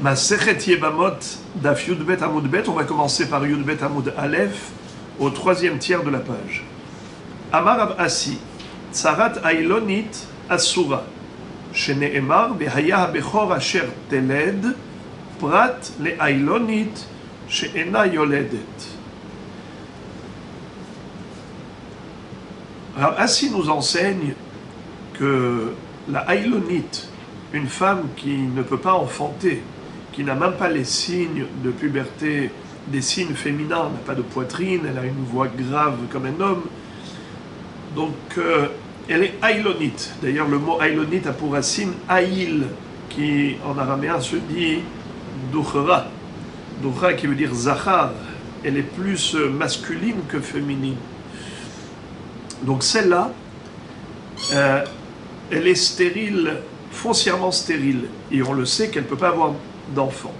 Masechet Yebamot, Daf Yudbet Amud Bet, on va commencer par Yudbet Amud Aleph, au troisième tiers de la page. Amar Rav Asi, Tsarat Ailonit Asura, Shene'emar Behaya HaBechor Asher Teled, Prat Le Ailonit, She'ena Yoledet. Rav Asi nous enseigne que la Ailonite, une femme qui ne peut pas enfanter, qui n'a même pas les signes de puberté, des signes féminins, n'a pas de poitrine, elle a une voix grave comme un homme, donc elle est aïlonite. D'ailleurs, le mot aïlonite a pour racine aïl, qui en araméen se dit dukhra. Dukhra qui veut dire zachar. Elle est plus masculine que féminine. Donc celle-là, elle est stérile, foncièrement stérile, et on le sait qu'elle ne peut pas avoir d'enfant.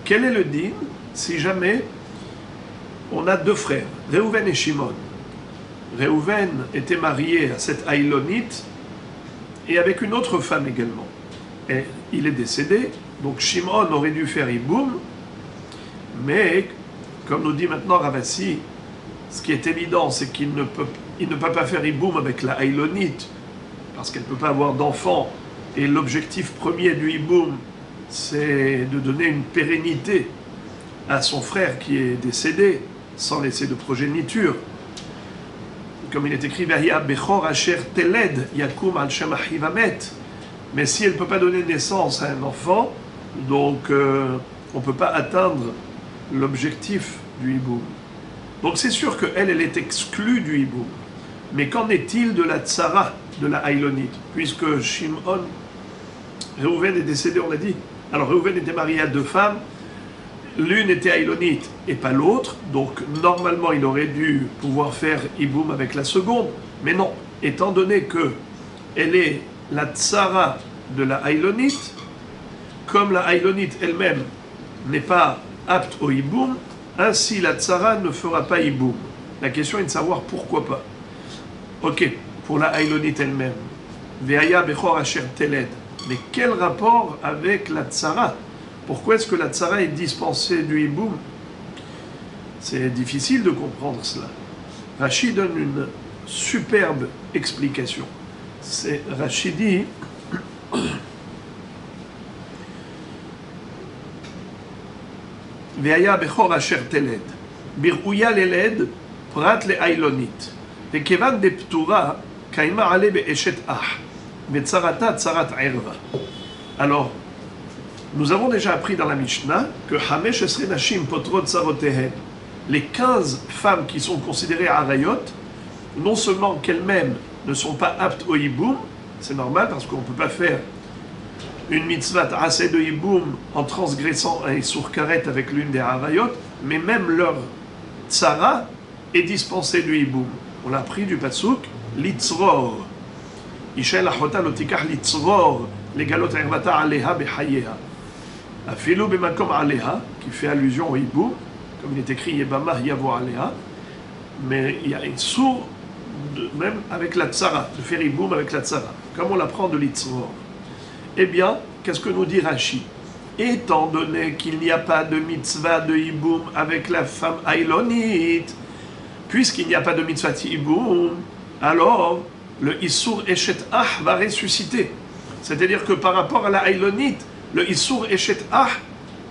Quel est le din si jamais on a deux frères, Réhouven et Shimon? Réhouven était marié à cette aïlonite et avec une autre femme également. Et il est décédé, donc Shimon aurait dû faire Iboum, mais comme nous dit maintenant Rav Asi, ce qui est évident, c'est qu'il ne peut pas faire Iboum avec la aïlonite, parce qu'elle ne peut pas avoir d'enfant, et l'objectif premier du Iboum, c'est de donner une pérennité à son frère qui est décédé, sans laisser de progéniture. Comme il est écrit, Vahia Bechor Asher Teled Yakum al Shem Achivamet. Mais si elle ne peut pas donner naissance à un enfant, donc on ne peut pas atteindre l'objectif du Hiboum. Donc c'est sûr qu'elle, elle est exclue du Hiboum. Mais qu'en est-il de la Tsara, de la Aïlonite? Puisque Shimon, Réhouven est décédé, on l'a dit. Alors Réhouven était marié à deux femmes, l'une était aïlonite et pas l'autre, donc normalement il aurait dû pouvoir faire Iboum avec la seconde, mais non, étant donné que elle est la tsara de la aïlonite, comme la aïlonite elle-même n'est pas apte au Iboum, ainsi la tsara ne fera pas Iboum. La question est de savoir pourquoi pas. Ok, pour la aïlonite elle-même, Ve'aya bechor asher teled. Mais quel rapport avec la tsara? Pourquoi est-ce que la tsara est dispensée du hiboum? C'est difficile de comprendre cela. Rashi donne une superbe explication. Rashi dit Ve'aya bechor asher teled bir'uya leled prat le ailonit ve'kevan de ptura kaima ale be'eshet ah. Alors, nous avons déjà appris dans la Mishnah que Hamesh Esre Nashim Potrot Sarotehen, les 15 femmes qui sont considérées Arayot, non seulement qu'elles-mêmes ne sont pas aptes au Hiboum, c'est normal parce qu'on ne peut pas faire une mitzvah assez de Hiboum en transgressant un Issour Karet avec l'une des Arayot, mais même leur Tsara est dispensée du Hiboum. On l'a appris du Pasuk, Litzror. Ishel achota lo tikach litzror legalot ervata aleha bechayeha. Afilo bemakom aleha, qui fait allusion au hibou, comme il est écrit Yebamah yavo aleha, mais il y a une sourde, même avec la tsara, de faire hiboum avec la tsara, comme on l'apprend de litzror. Eh bien, qu'est-ce que nous dit Rashi? Étant donné qu'il n'y a pas de mitzvah de hiboum avec la femme aïlonite, puisqu'il n'y a pas de mitzvah de hiboum, alors le Issour Eshet Ah va ressusciter. C'est-à-dire que par rapport à la Aïlonite, le Issour Eshet Ah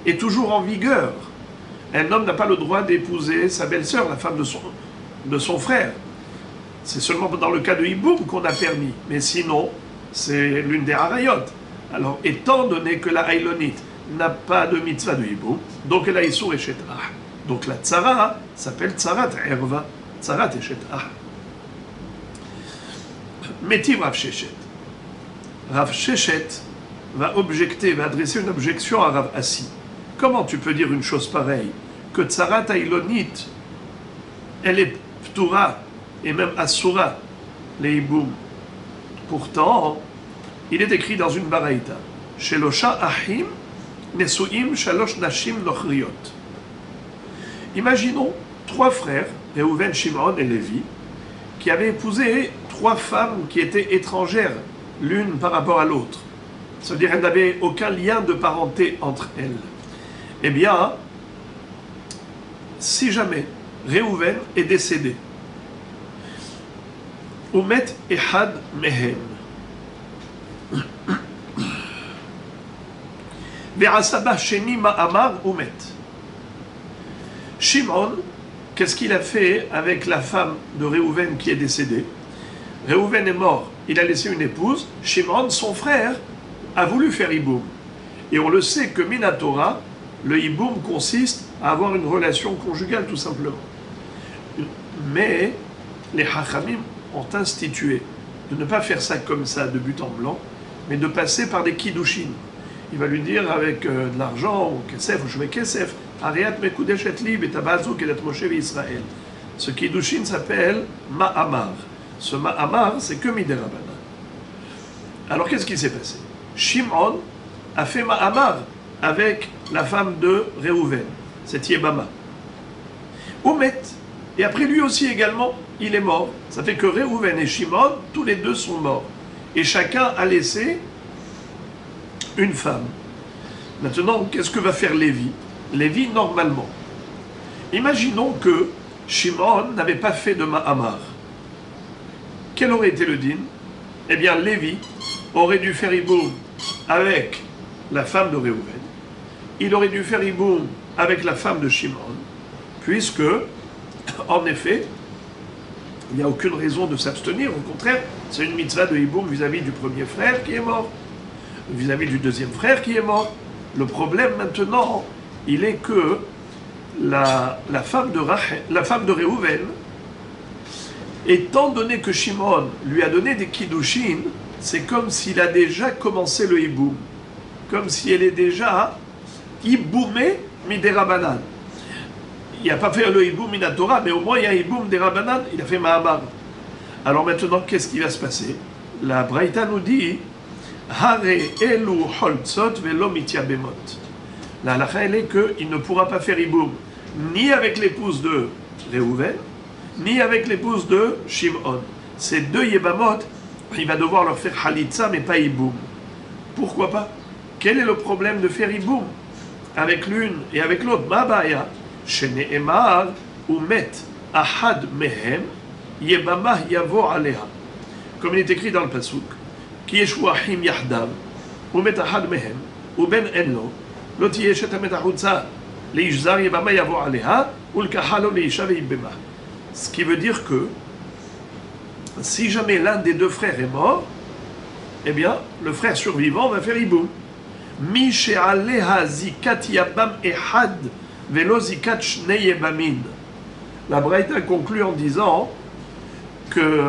est toujours en vigueur. Un homme n'a pas le droit d'épouser sa belle-sœur, la femme de son frère. C'est seulement dans le cas de Hiboum qu'on a permis. Mais sinon, c'est l'une des Harayot. Alors, étant donné que la Aïlonite n'a pas de mitzvah de Hiboum, donc elle a Issour Eshet Ah. Donc la Tsara s'appelle Tsarat Erva, Tsarat Eshet Ah. Métiv Rav Sheshet. Rav Sheshet va objecter, va adresser une objection à Rav Asi. Comment tu peux dire une chose pareille? Que Tsarat Aïlonite, elle est Ptura et même Asura, les Hiboum. Pourtant, il est écrit dans une baraïta Shelosha Ahim Nesuim Shalosh Nashim Nochriot. Imaginons trois frères, Réhouven, Shimon et Lévi, qui avaient épousé trois femmes qui étaient étrangères l'une par rapport à l'autre. Ça veut dire qu'elle n'avait aucun lien de parenté entre elles. Eh bien, si jamais Réhouven est décédé, Umet Ehad Mehem, Ve'asaba Sheni Ma'amar Umet. Shimon, qu'est-ce qu'il a fait avec la femme de Réhouven qui est décédée? Réhouven est mort, il a laissé une épouse. Shimon, son frère, a voulu faire Iboum. Et on le sait que Minatora, le Iboum consiste à avoir une relation conjugale tout simplement. Mais les Hachamim ont institué de ne pas faire ça comme ça de but en blanc, mais de passer par des Kiddushin. Il va lui dire avec de l'argent, ou Kesef, ou Shve Kesef, Ariat Mekudeshet Li, Betabazu, Kedat Moshe Israël. Ce Kiddushin s'appelle Ma'amar. Ce Ma'amar, c'est que Midera Bana. Alors qu'est-ce qui s'est passé? Shimon a fait Ma'amar avec la femme de Réhouven, c'est Yebama. Umet, et après lui aussi également, il est mort. Ça fait que Réhouven et Shimon, tous les deux sont morts. Et chacun a laissé une femme. Maintenant, qu'est-ce que va faire Lévi? Lévi, normalement. Imaginons que Shimon n'avait pas fait de Ma'amar. Quel aurait été le din? Eh bien, Lévi aurait dû faire Iboum avec la femme de Réhouven. Il aurait dû faire Iboum avec la femme de Shimon, puisque, en effet, il n'y a aucune raison de s'abstenir. Au contraire, c'est une mitzvah de Iboum vis-à-vis du premier frère qui est mort, vis-à-vis du deuxième frère qui est mort. Le problème maintenant, il est que la femme de Réhouven, étant donné que Shimon lui a donné des kiddushin, c'est comme s'il a déjà commencé le hiboum, comme si elle est déjà hiboumée midérabanan. Il n'a pas fait le hiboum minatora, mais au moins il y a hiboum des rabanan, il a fait ma'amar. Alors maintenant, qu'est-ce qui va se passer? La Braïta nous dit Hare elu holtzot velo mitiyabemot. La halakha, elle est qu'il ne pourra pas faire hiboum ni avec l'épouse de Réhouven, ni avec l'épouse de Shimon. Ces deux yebamot, il va devoir leur faire halitza, mais pas hiboum. Pourquoi pas? Quel est le problème de faire hiboum avec l'une et avec l'autre? Ma baya, shene'emar umet ahad mehem yebamah yavo aleha. Comme il est écrit dans le pasuk, ki yeshwahim yahdav umet ahad mehem uben enlo lo tiye shetamet ahutza leishzar yebamah yavo aleha ulkahalo leisha veibemah. Ce qui veut dire que si jamais l'un des deux frères est mort, eh bien, le frère survivant va faire hiboum. Mi she'aleha zikat yabam ehad velo zikat shnei yebamin. La Braïta conclut en disant que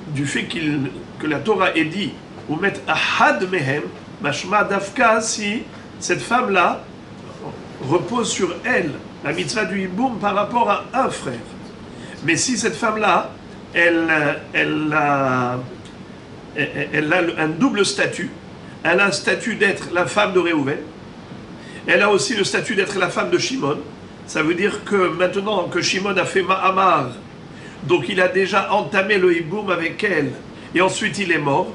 du fait que la Torah ait dit ou met ahad mehem, mashma dafka, si cette femme-là repose sur elle la mitzvah du hiboum par rapport à un frère. Mais si cette femme-là, elle a un double statut, elle a un statut d'être la femme de Réhouven, elle a aussi le statut d'être la femme de Shimon, ça veut dire que maintenant que Shimon a fait Ma'amar, donc il a déjà entamé le hiboum avec elle, et ensuite il est mort,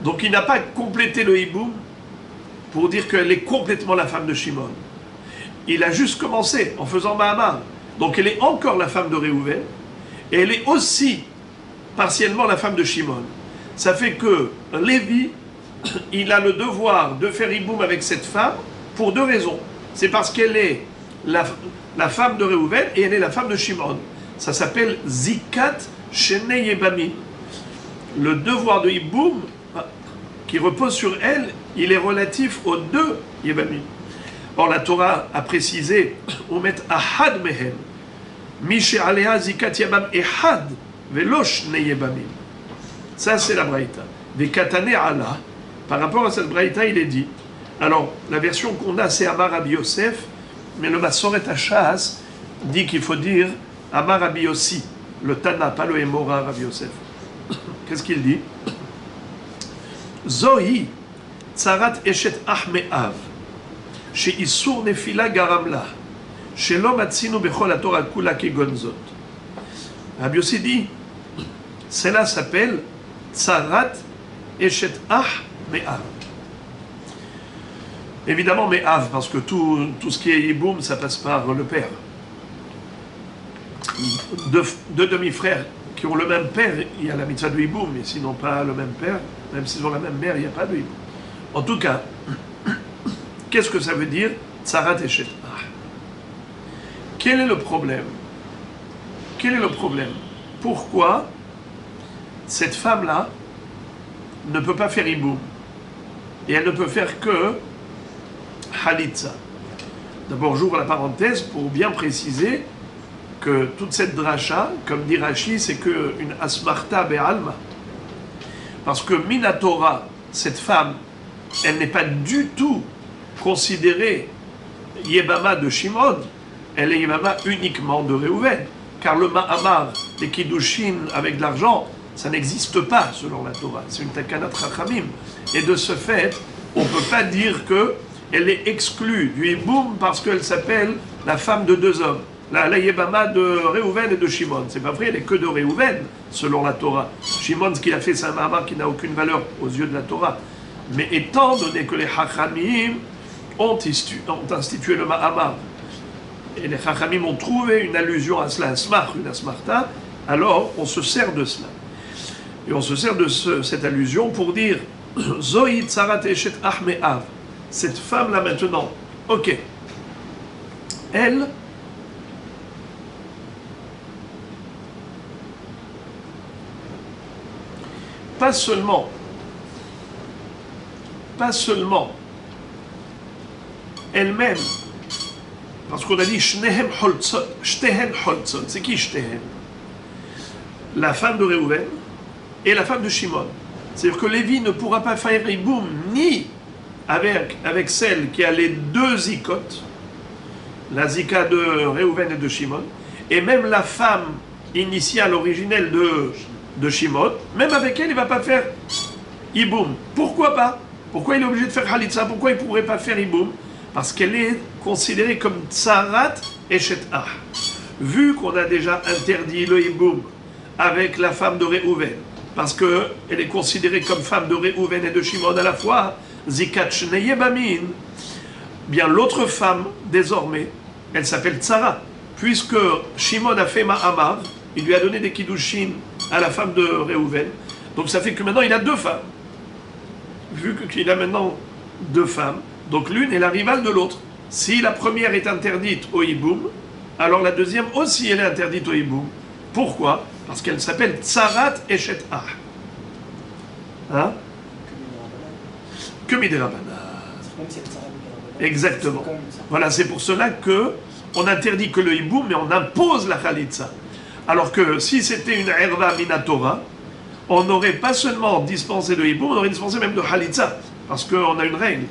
donc il n'a pas complété le hiboum pour dire qu'elle est complètement la femme de Shimon. Il a juste commencé en faisant Ma'amar. Donc elle est encore la femme de Réhouven, et elle est aussi partiellement la femme de Shimon. Ça fait que Lévi, il a le devoir de faire hiboum avec cette femme pour deux raisons. C'est parce qu'elle est la femme de Réhouven et elle est la femme de Shimon. Ça s'appelle Zikat Shenei Yebamin. Le devoir de hiboum qui repose sur elle, il est relatif aux deux Yebamim. Or, la Torah a précisé Umet ahad mehem, mi she'alea zikat yabam ehad, velo shnei yebamim. Ça, c'est la Braïta. Vekatane ala. Par rapport à cette Braïta, il est dit. Alors, la version qu'on a, c'est Amar Rabbi Yosef, mais le Masoret Hachas dit qu'il faut dire Amar Rabbi Yossi, le Tana, pas le Emora Rabbi Yosef. Qu'est-ce qu'il dit? Zohi, tsarat eshet ahme'av. Chez Issour Nefila Garamla, chez l'homme Atsinu Bechol la Torah Kula Kegonzot. Rabbi Yossi dit, cela s'appelle Tsarat Eshet Ah Me'av. Évidemment Me'av, parce que tout ce qui est Yiboum, ça passe par le père. Deux demi-frères qui ont le même père, il y a la mitzvah de Yiboum, mais s'ils n'ont pas le même père, même s'ils ont la même mère, il n'y a pas de Yiboum. En tout cas, qu'est-ce que ça veut dire Tsarat Eshet Ah. Quel est le problème? Quel est le problème? Pourquoi cette femme-là ne peut pas faire Yiboum? Et elle ne peut faire que Halitza. D'abord, j'ouvre la parenthèse pour bien préciser que toute cette dracha, comme dit Rashi, c'est qu'une asmarta be'alma. Parce que Minatora, cette femme, elle n'est pas du tout considérée Yebama de Shimon, elle est Yebama uniquement de Réhouven. Car le Ma'amar, les Kiddushin avec de l'argent, ça n'existe pas selon la Torah. C'est une takanat Chachamim. Et de ce fait, on ne peut pas dire qu'elle est exclue du Yiboum parce qu'elle s'appelle la femme de deux hommes. La Yebama de Réhouven et de Shimon. C'est pas vrai, elle n'est que de Réhouven, selon la Torah. Shimon, ce qu'il a fait, c'est un Ma'amar qui n'a aucune valeur aux yeux de la Torah. Mais étant donné que les Chachamim ont institué le Ma'amar, et les Chachamim ont trouvé une allusion à cela, un smach, une asmarta, alors on se sert de cela. Et on se sert de cette allusion pour dire Zoïd Sarat Eshet Ahme'av. Cette femme-là maintenant, ok, elle, pas seulement, elle-même, parce qu'on a dit Shtehen Holtzot. C'est qui Shtehen? La femme de Réhouven et la femme de Shimon. C'est-à-dire que Lévi ne pourra pas faire Yiboum ni avec celle qui a les deux zikotes, la zika de Réhouven et de Shimon, et même la femme initiale, originelle de Shimon, même avec elle, il ne va pas faire Yiboum. Pourquoi pas? Pourquoi il est obligé de faire Halitza? Pourquoi il ne pourrait pas faire Yiboum? Parce qu'elle est considérée comme Tsarat Eshet Ah. Vu qu'on a déjà interdit le Yiboum avec la femme de Réhouven, parce qu'elle est considérée comme femme de Réhouven et de Shimon à la fois, Zikat Shnei Yebamin, bien l'autre femme, désormais, elle s'appelle Tsara, puisque Shimon a fait Ma'amar, il lui a donné des Kiddushin à la femme de Réhouven, donc ça fait que maintenant il a deux femmes. Vu qu'il a maintenant deux femmes, donc l'une est la rivale de l'autre. Si la première est interdite au Yiboum, alors la deuxième aussi elle est interdite au Yiboum. Pourquoi? Parce qu'elle s'appelle Tsarat Eshet Ah. Hein? Que Midirabanan. Exactement. Voilà, c'est pour cela que on interdit que le Yiboum, mais on impose la Khalitza. Alors que si c'était une Erva Minatora, on n'aurait pas seulement dispensé de Yiboum, on aurait dispensé même de Khalitza. Parce qu'on a une règle.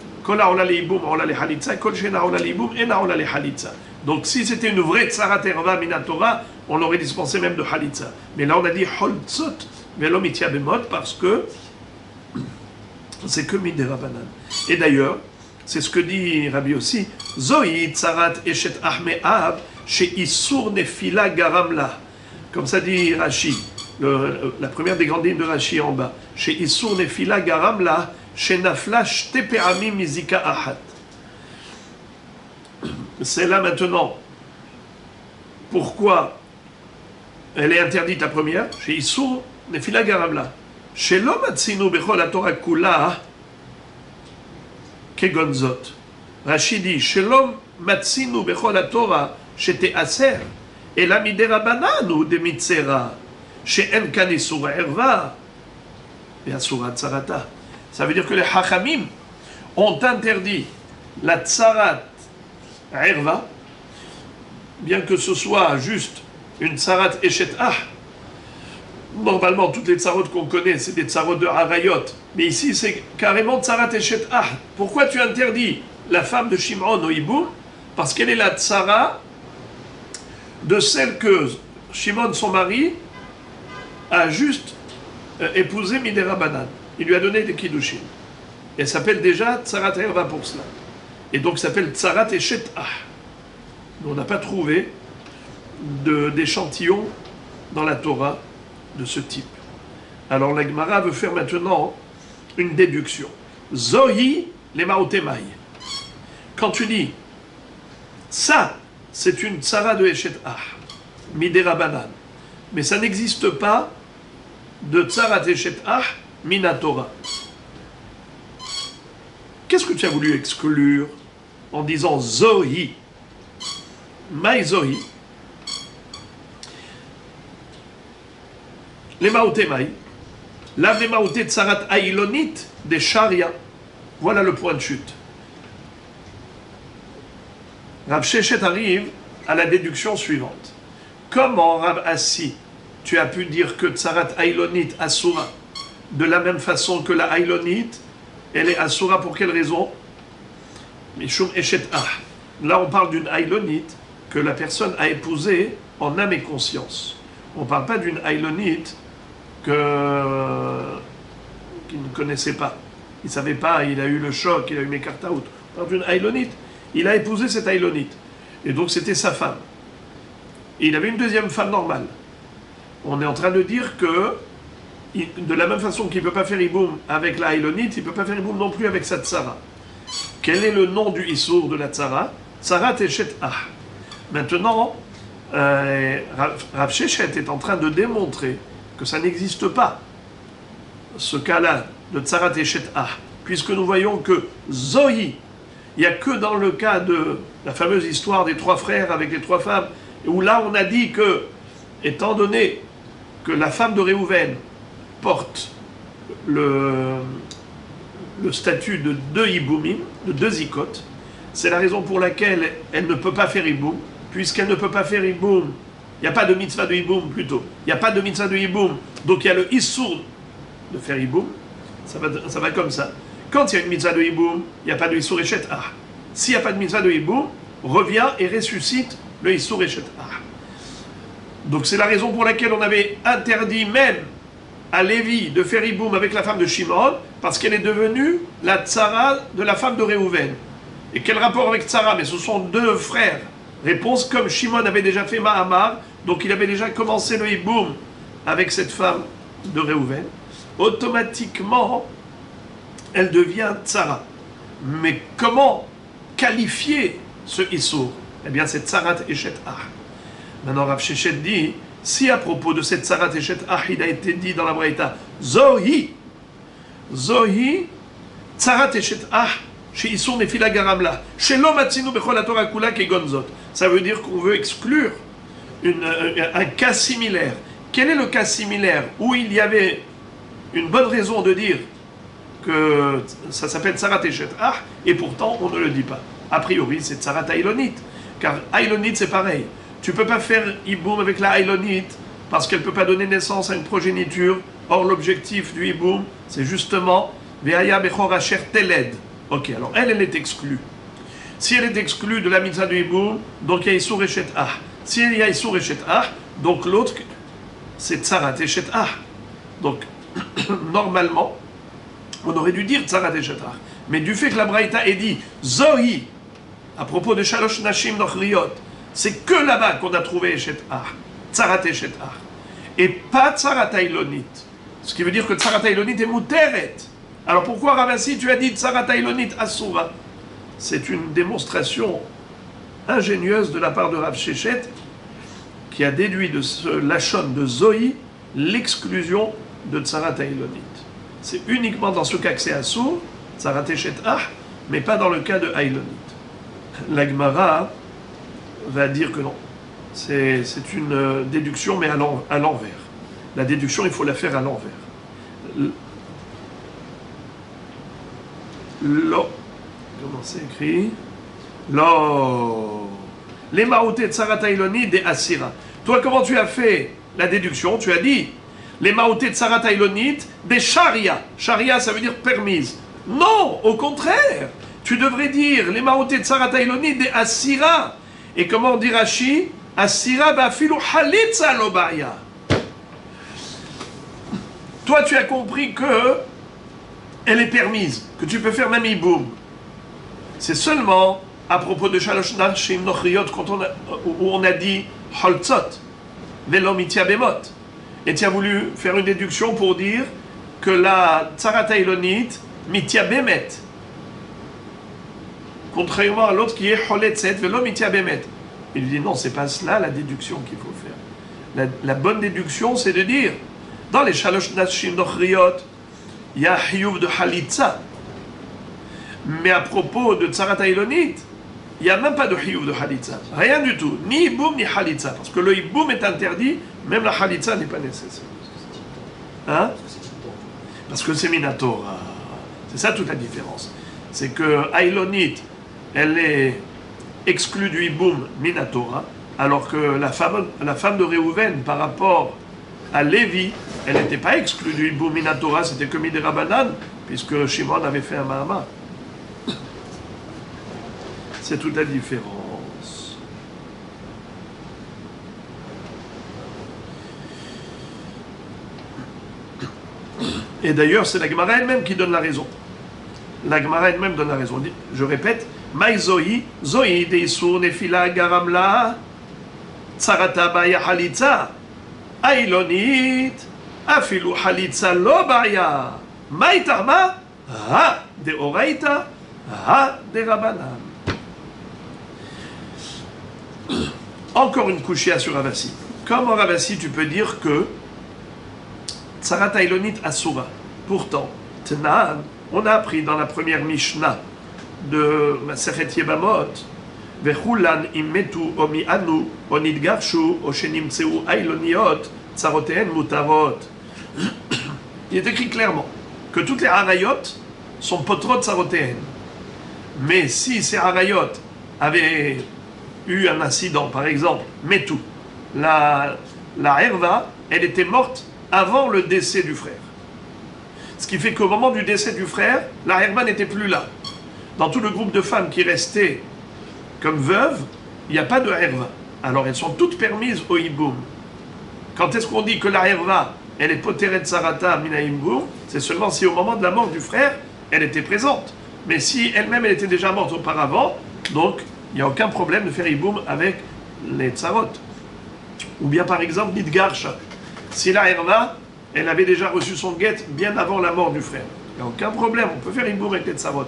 Donc si c'était une vraie Tsarat Erva Minatora, on aurait dispensé même de Khalitza. Mais là on a dit Holtzot, Velo Mitya Bemot, parce que c'est que Midirabanan. Et d'ailleurs, c'est ce que dit Rabbi aussi, Zoï Tsarat Eshet Ahme'av, chez Issour Nefila Garamla. Comme ça dit Rashi, la première des grandes lignes de Rashi en bas. Chez Issour Nefila Garamla, chez Nafla Shtepe'amim Mizika Ahat. C'est là maintenant. Pourquoi elle est interdite la première? Chez Issour Nefila Garamla. Chez l'homme Atzinu Bechol la Torah Kula Kegonzot. Rashi dit chez l'homme Matzinu Bechol la Torah Shete Aser. Et la Miderabanan ou de Mitzera. Chez Enkan Isura Erva. Et Asura Tsarata. Ça veut dire que les Hachamim ont interdit la Tsarat Erva, bien que ce soit juste une Tsarat Eshet Ah. Normalement, toutes les tsarot qu'on connaît, c'est des tsarot de Harayot. Mais ici, c'est carrément Tsarat Eshet Ah. Pourquoi tu interdis la femme de Shimon au Yiboum? Parce qu'elle est la tsara de celle que Shimon, son mari, a juste épousé Miderabanan. Il lui a donné des Kiddushin. Elle s'appelle déjà Tsarat Erva pour cela. Et donc s'appelle Tsarat Eshet Ah. On n'a pas trouvé d'échantillon dans la Torah de ce type. Alors la Gemara veut faire maintenant une déduction. Zohi les maotemai. Quand tu dis ça, c'est une tsara de Eshet Ah, midera banan. Mais ça n'existe pas de tsarat Eshet Ah, minatora. Qu'est-ce que tu as voulu exclure en disant Zohi? Maï Zohi. Les maotemai. Là, les maoté tsarat aïlonit des sharia. Voilà le point de chute. Rav Sheshet arrive à la déduction suivante. Comment, Rav Assi, tu as pu dire que tsarat aïlonit asura de la même façon que la aïlonit, elle est asura pour quelle raison? Mishum eshet ah. Là, on parle d'une aïlonit que la personne a épousée en âme et conscience. On ne parle pas d'une aïlonit qu'il ne connaissait pas. Il ne savait pas, il a eu le choc, il a eu Mekartaout. On parle d'une aïlonite. Il a épousé cette aïlonite. Et donc c'était sa femme. Et il avait une deuxième femme normale. On est en train de dire que, de la même façon qu'il ne peut pas faire Iboum avec la aïlonite, il ne peut pas faire Iboum non plus avec sa tsara. Quel est le nom du Issour de la tsara? Tsara Teshet Ah. Maintenant, Rav Sheshet est en train de démontrer que ça n'existe pas, ce cas-là de Tsarat Eshet Ah, puisque nous voyons que Zohi, il n'y a que dans le cas de la fameuse histoire des trois frères avec les trois femmes, où là on a dit que, étant donné que la femme de Réhouven porte le statut de deux Iboumim, de deux ikotes, c'est la raison pour laquelle elle ne peut pas faire Iboum, puisqu'elle ne peut pas faire Iboum. Il n'y a pas de mitzvah de Iboum plutôt. Il n'y a pas de mitzvah de Iboum. Donc il y a le Issour de faire Iboum. Ça va comme ça. Quand il y a une mitzvah de Iboum, il n'y a pas de Issour Eshet Ah. S'il n'y a pas de mitzvah de Iboum, revient et ressuscite le Issour Eshet Ah. Donc c'est la raison pour laquelle on avait interdit même à Lévi de faire Iboum avec la femme de Shimon, parce qu'elle est devenue la tsara de la femme de Réhouven. Et quel rapport avec tsara? Mais ce sont deux frères. Réponse, comme Shimon avait déjà fait Mahamar, donc il avait déjà commencé le Iboum avec cette femme de Réhouven, automatiquement, elle devient tsara. Mais comment qualifier ce Issour? Eh bien, c'est tsarat Eshet Ah. Maintenant, Rav Sheshet dit, si à propos de cette tsarat Eshet Ah, il a été dit dans la Braïta, Zohi, tsarat Eshet Ah, chez Issour Nefila Garamla, chez l'Omatsinu Bechol HaTorah Kula Kegonzot. Ça veut dire qu'on veut exclure un cas similaire. Quel est le cas similaire où il y avait une bonne raison de dire que ça s'appelle Tsarat Eshet Ah, et pourtant on ne le dit pas? A priori, c'est Tsarat Aïlonite. Car Aïlonite, c'est pareil. Tu ne peux pas faire Iboum avec la Aïlonite parce qu'elle ne peut pas donner naissance à une progéniture. Or, l'objectif du Iboum, c'est justement Ve'aya Bechor Asher Teled. Ok, alors elle est exclue. Si elle est exclue de la mitzvah du Iboum, donc il y a Issour Eshet Ah. Si il y a Issour Eshet Ah, donc l'autre, c'est Tsarat Eshet Ah. Donc, normalement, on aurait dû dire Tsarat Eshet Ah. Mais du fait que la Braïta est dit Zohi, à propos de Shalosh Nashim Nochriot, c'est que là-bas qu'on a trouvé Eshet Ah, Tsarat Eshet Ah. Et pas Tsarat Aïlonit. Ce qui veut dire que Tsarat Aïlonit est Mouteret. Alors pourquoi, Ravassi, tu as dit Tsarat Aïlonit Asura? C'est une démonstration ingénieuse de la part de Rav Sheshet qui a déduit de ce lachon de Zohi l'exclusion de Tsarat Aïlonit. C'est uniquement dans ce cas que c'est Assour, Tsarat Eshet Ah, mais pas dans le cas de Aïlonit. La Gemara va dire que non. C'est une déduction, mais à l'envers. La déduction, il faut la faire à l'envers. Lo. Comment c'est écrit? Lo. Les maouté tsarat aïlonit des asira. Toi, comment tu as fait la déduction? Tu as dit les maouté tsarat aïlonit des sharia. Sharia, ça veut dire permise. Non, au contraire. Tu devrais dire les maouté tsarat aïlonit des asira. Et comment dit Rashi? Asira bafilu halitza lobaya. Toi, tu as compris que elle est permise, que tu peux faire même iboum. C'est seulement à propos de Shalosh Nashim Nochriot où on a dit Holtzot, Velomitia Bemot. Et tu as voulu faire une déduction pour dire que la Tsarat Aïlonite mitia bemet. Contrairement à l'autre qui est choletzet velo mitia bemet. Il dit non, c'est pas cela la déduction qu'il faut faire. La bonne déduction, c'est de dire, dans les shalosh nashim nochriot, il y a hiyuv de halitza. Mais à propos de tsarat ailonit, il n'y a même pas de hiyuv de halitza. Rien du tout. Ni iboum ni halitza. Parce que le iboum est interdit, même la halitza n'est pas nécessaire. Hein? Parce que c'est minatora. C'est ça toute la différence. C'est que ailonit, elle est exclue du iboum minatora, alors que la femme de Réhouven, par rapport à Lévi, elle n'était pas exclue du iboum minatora, c'était que midirabanan, puisque Shimon avait fait un mahama. C'est toute la différence. Et d'ailleurs, c'est la Gemara elle-même qui donne la raison. La Gemara elle-même donne la raison. Je répète, Maï Zohi, Zohi Deisur Nefila Garamla, Tsarata Baya Halitza, Ailonit, Afilu Halitza Lo Baya, Maï Tarma, Ha de Oraita, Ha de Rabanan. Encore une couchia sur Ravasi. Comme en Ravasi, tu peux dire que Tsarat Ailonit Asura. Pourtant, Tnaan, on a appris dans la première Mishnah de Masechet Yebamot, Vechulan immetu omi anu onidgarshu oshenimtseu ailoniot tsaroteen mutarot. Il est écrit clairement que toutes les harayot sont potrot tsaroteen. Mais si ces harayot avaient eu un incident, par exemple, metu, la herva, elle était morte avant le décès du frère. Ce qui fait qu'au moment du décès du frère, la herva n'était plus là. Dans tout le groupe de femmes qui restaient comme veuves, il n'y a pas de herva. Alors elles sont toutes permises au hiboum. Quand est-ce qu'on dit que la herva, elle est poteret sarata mina hiboum? C'est seulement si au moment de la mort du frère, elle était présente. Mais si elle-même, elle était déjà morte auparavant, donc il n'y a aucun problème de faire hiboum avec les tsarot. Ou bien par exemple, nidgarsha. Si la herva, elle avait déjà reçu son guet bien avant la mort du frère, il n'y a aucun problème, on peut faire hiboum avec les tsarot.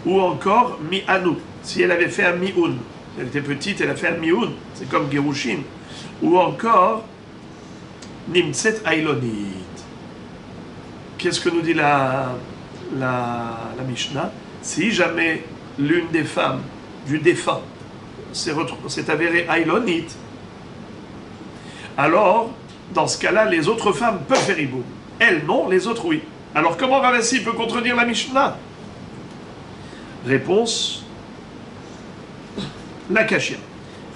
Ou encore mi-anu, si elle avait fait un mi-un. Elle était petite, elle a fait un mi-un, c'est comme Gerushin. Ou encore nimtset ailonit. Qu'est-ce que nous dit la Mishnah? Si jamais l'une des femmes du défunt s'est avérée ailonit, alors, dans ce cas-là, les autres femmes peuvent faire hiboum. Elles, non, les autres, oui. Alors, comment Ravasi peut contredire la Mishnah? Réponse, la kashia.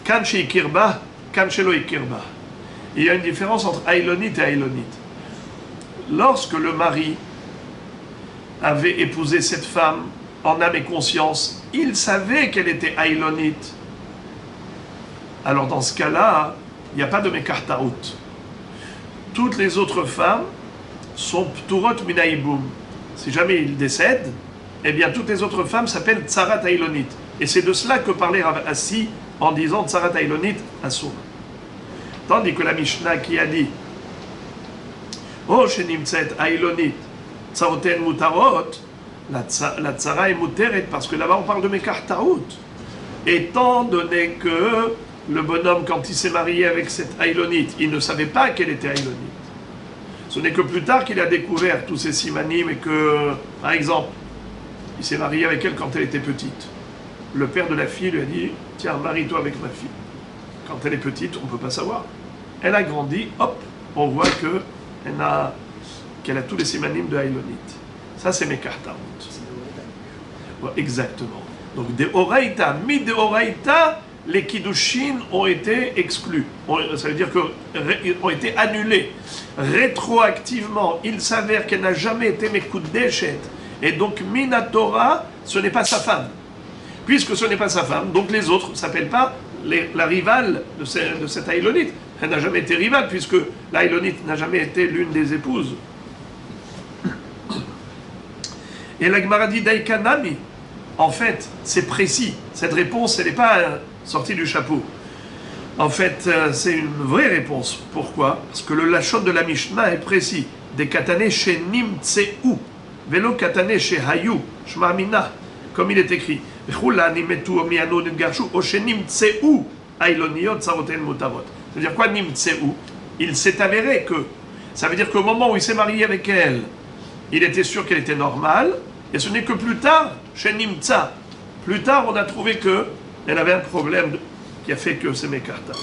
Kan she ikirba, kan shelo ikirba. Il y a une différence entre ailonit et ailonit. Lorsque le mari avait épousé cette femme en âme et conscience, il savait qu'elle était ailonit. Alors dans ce cas-là, il n'y a pas de mekartaout. Toutes les autres femmes sont pturot minaïboum. Si jamais il décède, eh bien toutes les autres femmes s'appellent tsarat ailonit. Et c'est de cela que parlait Rav Assi en disant tsarat ailonit asur. Tandis que la Mishnah qui a dit Oh shenimtset ailonit tsaroten mutarot, la tsara est muteret, parce que là-bas on parle de mekartaout. Étant donné que le bonhomme, quand il s'est marié avec cette ailonite, il ne savait pas qu'elle était ailonite. Ce n'est que plus tard qu'il a découvert tous ces simanim et que, par exemple, il s'est marié avec elle quand elle était petite. Le père de la fille lui a dit « Tiens, marie-toi avec ma fille. » Quand elle est petite, on ne peut pas savoir. Elle a grandi, hop, on voit qu'elle a tous les simanim de ailonite. Ça, c'est mekartaout. Exactement. Donc, de oraita, mi de oraita, les kiddushin ont été exclus. Ça veut dire qu'ils ont été annulés. Rétroactivement, il s'avère qu'elle n'a jamais été mekuddeshet. Et donc, minatora, ce n'est pas sa femme. Puisque ce n'est pas sa femme, donc les autres ne s'appellent pas la rivale de cette ailonite. Elle n'a jamais été rivale, puisque l'ailonite n'a jamais été l'une des épouses. Et la Gemara dit Daikanami. En fait, c'est précis. Cette réponse, elle n'est pas sortie du chapeau. En fait, c'est une vraie réponse. Pourquoi? Parce que le lachon de la Mishnah est précis. Des katané chez Nimtseu. Velo katane shehayu, shmamina, comme il est écrit. C'est-à-dire quoi, nimtseu? Il s'est avéré que. Ça veut dire qu'au moment où il s'est marié avec elle, il était sûr qu'elle était normale, et ce n'est que plus tard, chez Nimtsa, plus tard, on a trouvé qu'elle avait un problème qui a fait que c'est Mekarta.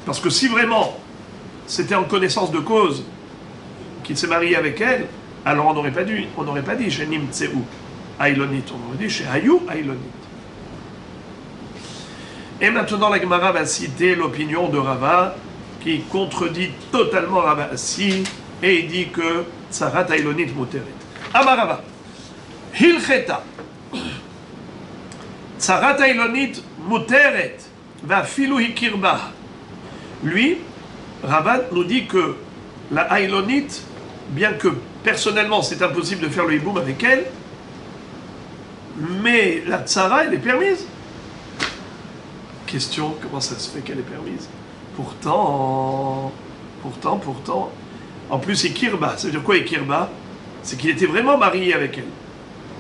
Parce que si vraiment c'était en connaissance de cause qu'il s'est marié avec elle, alors on n'aurait pas dit chez Nimtseu Ailonit, on aurait dit chez Hayu Ailonit. Et maintenant la Gemara va citer l'opinion de Rava qui contredit totalement Rava Assi et il dit que Tsarat Ailonit Muteret. Amarava, Hilcheta, Tsarat Ailonit Muteret, va filu hikirba. Lui, Rava nous dit que la Ailonit, bien que personnellement c'est impossible de faire le hiboum avec elle, mais la tsara, elle est permise. Question, comment ça se fait qu'elle est permise? Pourtant, en plus, Ikirba, ça veut dire quoi Ikirba? C'est qu'il était vraiment marié avec elle.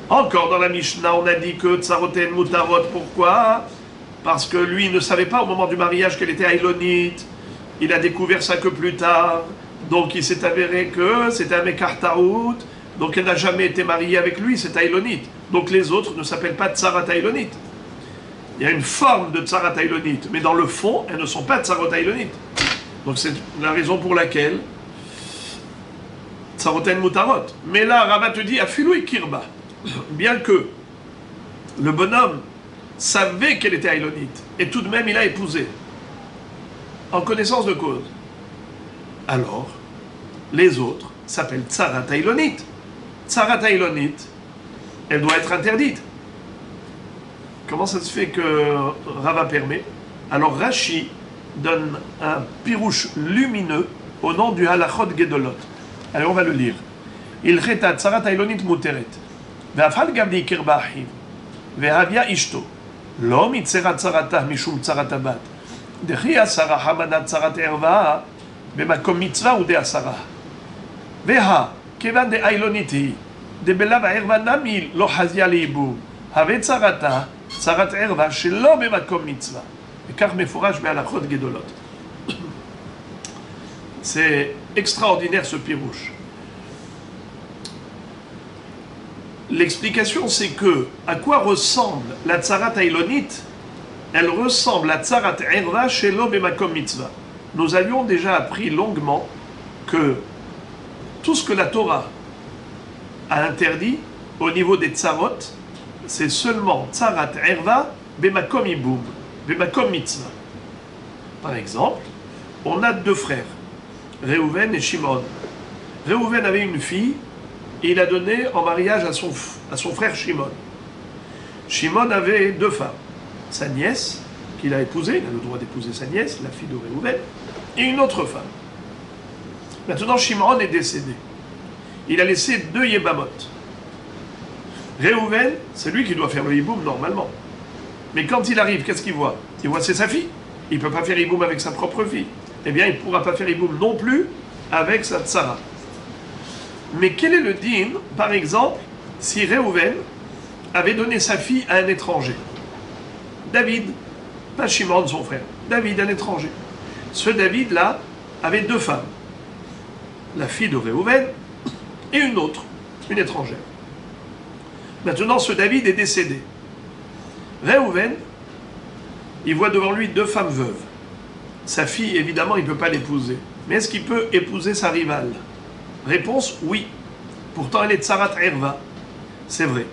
Encore dans la Mishnah, on a dit que Tsaroten Mutarot, pourquoi? Parce que lui ne savait pas au moment du mariage qu'elle était Ailonite, il a découvert ça que plus tard, donc il s'est avéré que c'était un Mekartaout, donc elle n'a jamais été mariée avec lui, c'est Ailonite. Donc les autres ne s'appellent pas Tsarat Ailonite. Il y a une forme de Tsarat Ailonite, mais dans le fond, elles ne sont pas Tsarot Ailonite. Donc c'est la raison pour laquelle Tsaroten Mutarot. Mais là, Rava te dit, Afilu Ikirba. Bien que le bonhomme savait qu'elle était Ailonite, et tout de même il a épousé, en connaissance de cause. Alors, les autres s'appellent Tsarat Ailonite. Tsarat Ailonite, elle doit être interdite. Comment ça se fait que Rava permet? Alors Rashi donne un pirouche lumineux au nom du Halachot Gedolot. Allez, on va le lire. Il cheta tsarat ailonit muteret. Ve'afal gavdi kirba achiv. Ve'havia ishto. Lo mitzerat tsaratah mishum tsarat abat. Dechi asara hamanat tsarat erva. Bemakom mitzvah ou de asara. Veha, kevan de ailoniti. De belav erva nami lo hazia liibum. Have tsarata. Tsarat erva shelo bemakom mitzvah. Car mefourage be'alachot gedolot. C'est extraordinaire ce pirouche. L'explication c'est que à quoi ressemble la tsarat ailonite? Elle ressemble à tsarat erva shelo bemakom mitzvah. Nous avions déjà appris longuement que tout ce que la Torah a interdit au niveau des tsarot, c'est seulement tsarat erva bemakom iboum, bemakom mitzvah. Par exemple, on a deux frères, Réhouven et Shimon. Réhouven avait une fille et il a donné en mariage à son frère Shimon. Shimon avait deux femmes, sa nièce qu'il a épousée, il a le droit d'épouser sa nièce, la fille de Réhouven, et une autre femme. Maintenant Shimon est décédé. Il a laissé deux Yébamot. Réhouven, c'est lui qui doit faire le hiboum normalement. Mais quand il arrive, qu'est-ce qu'il voit? Il voit c'est sa fille. Il ne peut pas faire hiboum avec sa propre fille. Eh bien, il ne pourra pas faire hiboum non plus avec sa tsara. Mais quel est le din, par exemple, si Réhouven avait donné sa fille à un étranger? David, pas Shimon son frère, David, un étranger. Ce David-là avait deux femmes. La fille de Réhouven et une autre, une étrangère. Maintenant, ce David est décédé. Réhouven, il voit devant lui deux femmes veuves. Sa fille, évidemment, il ne peut pas l'épouser. Mais est-ce qu'il peut épouser sa rivale? Réponse, oui. Pourtant, elle est tsarat erva. C'est vrai.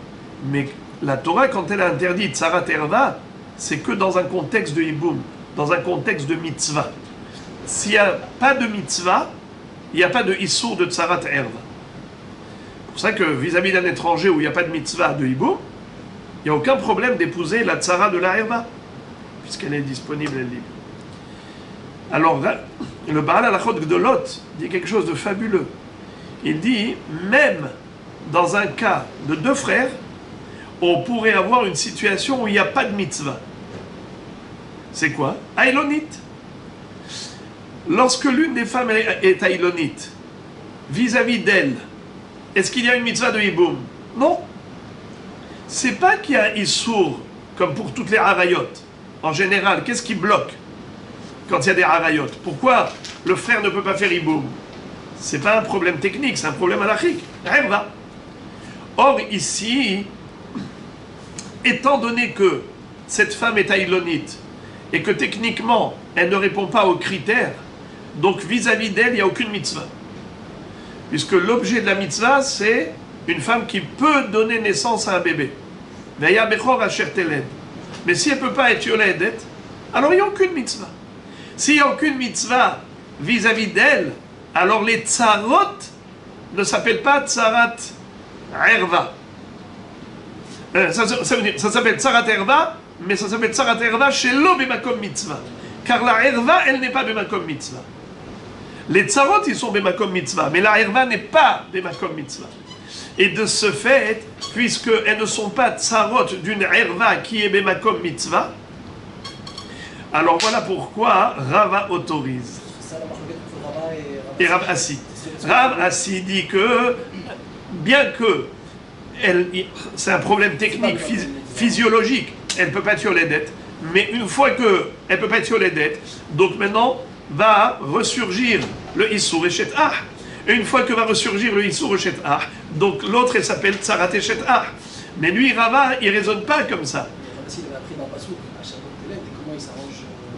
Mais la Torah, quand elle a interdit tsarat erva, c'est que dans un contexte de hiboum, dans un contexte de mitzvah. S'il n'y a pas de mitzvah, il n'y a pas de issour de tsarat erva. C'est pour ça que vis-à-vis d'un étranger où il n'y a pas de mitzvah de hiboum, il n'y a aucun problème d'épouser la tsara de la erva, puisqu'elle est disponible, elle est libre. Alors, le Baal Halachot Gdolot dit quelque chose de fabuleux. Il dit, même dans un cas de deux frères, on pourrait avoir une situation où il n'y a pas de mitzvah. C'est quoi? Ailonite. Lorsque l'une des femmes est ailonite, vis-à-vis d'elle, Est-ce qu'il y a une mitzvah de hiboum? Non. C'est pas qu'il y a issour, comme pour toutes les harayot. En général, qu'est-ce qui bloque quand il y a des harayot? Pourquoi le frère ne peut pas faire hiboum? C'est pas un problème technique, c'est un problème halachique. Erva. Or, ici, étant donné que cette femme est aïlonite et que techniquement, elle ne répond pas aux critères, donc vis-à-vis d'elle, il n'y a aucune mitzvah. Puisque l'objet de la mitzvah, c'est une femme qui peut donner naissance à un bébé. Mais si elle ne peut pas être yoledet, alors il n'y a aucune mitzvah. S'il n'y a aucune mitzvah vis-à-vis d'elle, alors les tsarot ne s'appellent pas tsarat erva. Ça s'appelle tsarat erva, mais ça s'appelle tsarat erva chez l'obémakom mitzvah. Car la erva, elle n'est pas bémakom mitzvah. Les tsarot, ils sont bémakom mitzvah, mais la erva n'est pas bémakom mitzvah. Et de ce fait, puisqu'elles ne sont pas tsarot d'une erva qui est bémakom mitzvah, alors voilà pourquoi Rava autorise. Et Rav Assi. Rav Assi dit que, bien que c'est un problème technique, physiologique, elle ne peut pas être yoledette, mais une fois qu'elle ne peut pas être yoledette, donc maintenant va ressurgir le Issour Eshet Ah. Et une fois que va ressurgir le Issour Eshet Ah, donc l'autre elle s'appelle Tsarat Eshet Ah. Mais lui, Rava, il ne raisonne pas comme ça.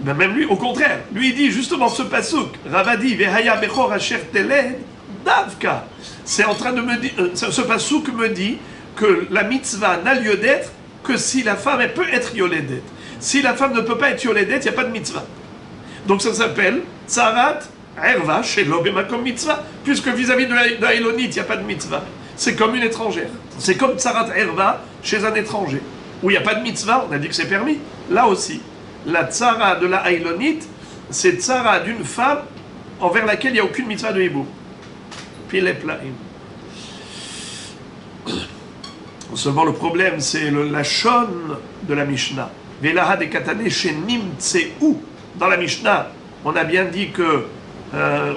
Ben même lui, au contraire, lui il dit justement ce pasouk, Rava dit Vehaya Bechor Asher Teled Davka. C'est en train de me dire, ce pasouk me dit que la mitzvah n'a lieu d'être que si la femme elle peut être yoledet. Si la femme ne peut pas être yoledet, il n'y a pas de mitzvah. Donc ça s'appelle Tsarat Erva chez l'obémakom mitzvah, puisque vis-à-vis de la Elonite, il n'y a pas de mitzvah. C'est comme une étrangère. C'est comme Tsarat Erva chez un étranger. Où il n'y a pas de mitzvah, on a dit que c'est permis. Là aussi. La tsara de la Haïlonite, c'est tsara d'une femme envers laquelle il n'y a aucune mitzvah de hibou. Puis les plaïm. Seulement le problème, c'est la shon de la Mishnah. Velaha de katane shenim tseu. Dans la Mishnah, on a bien dit que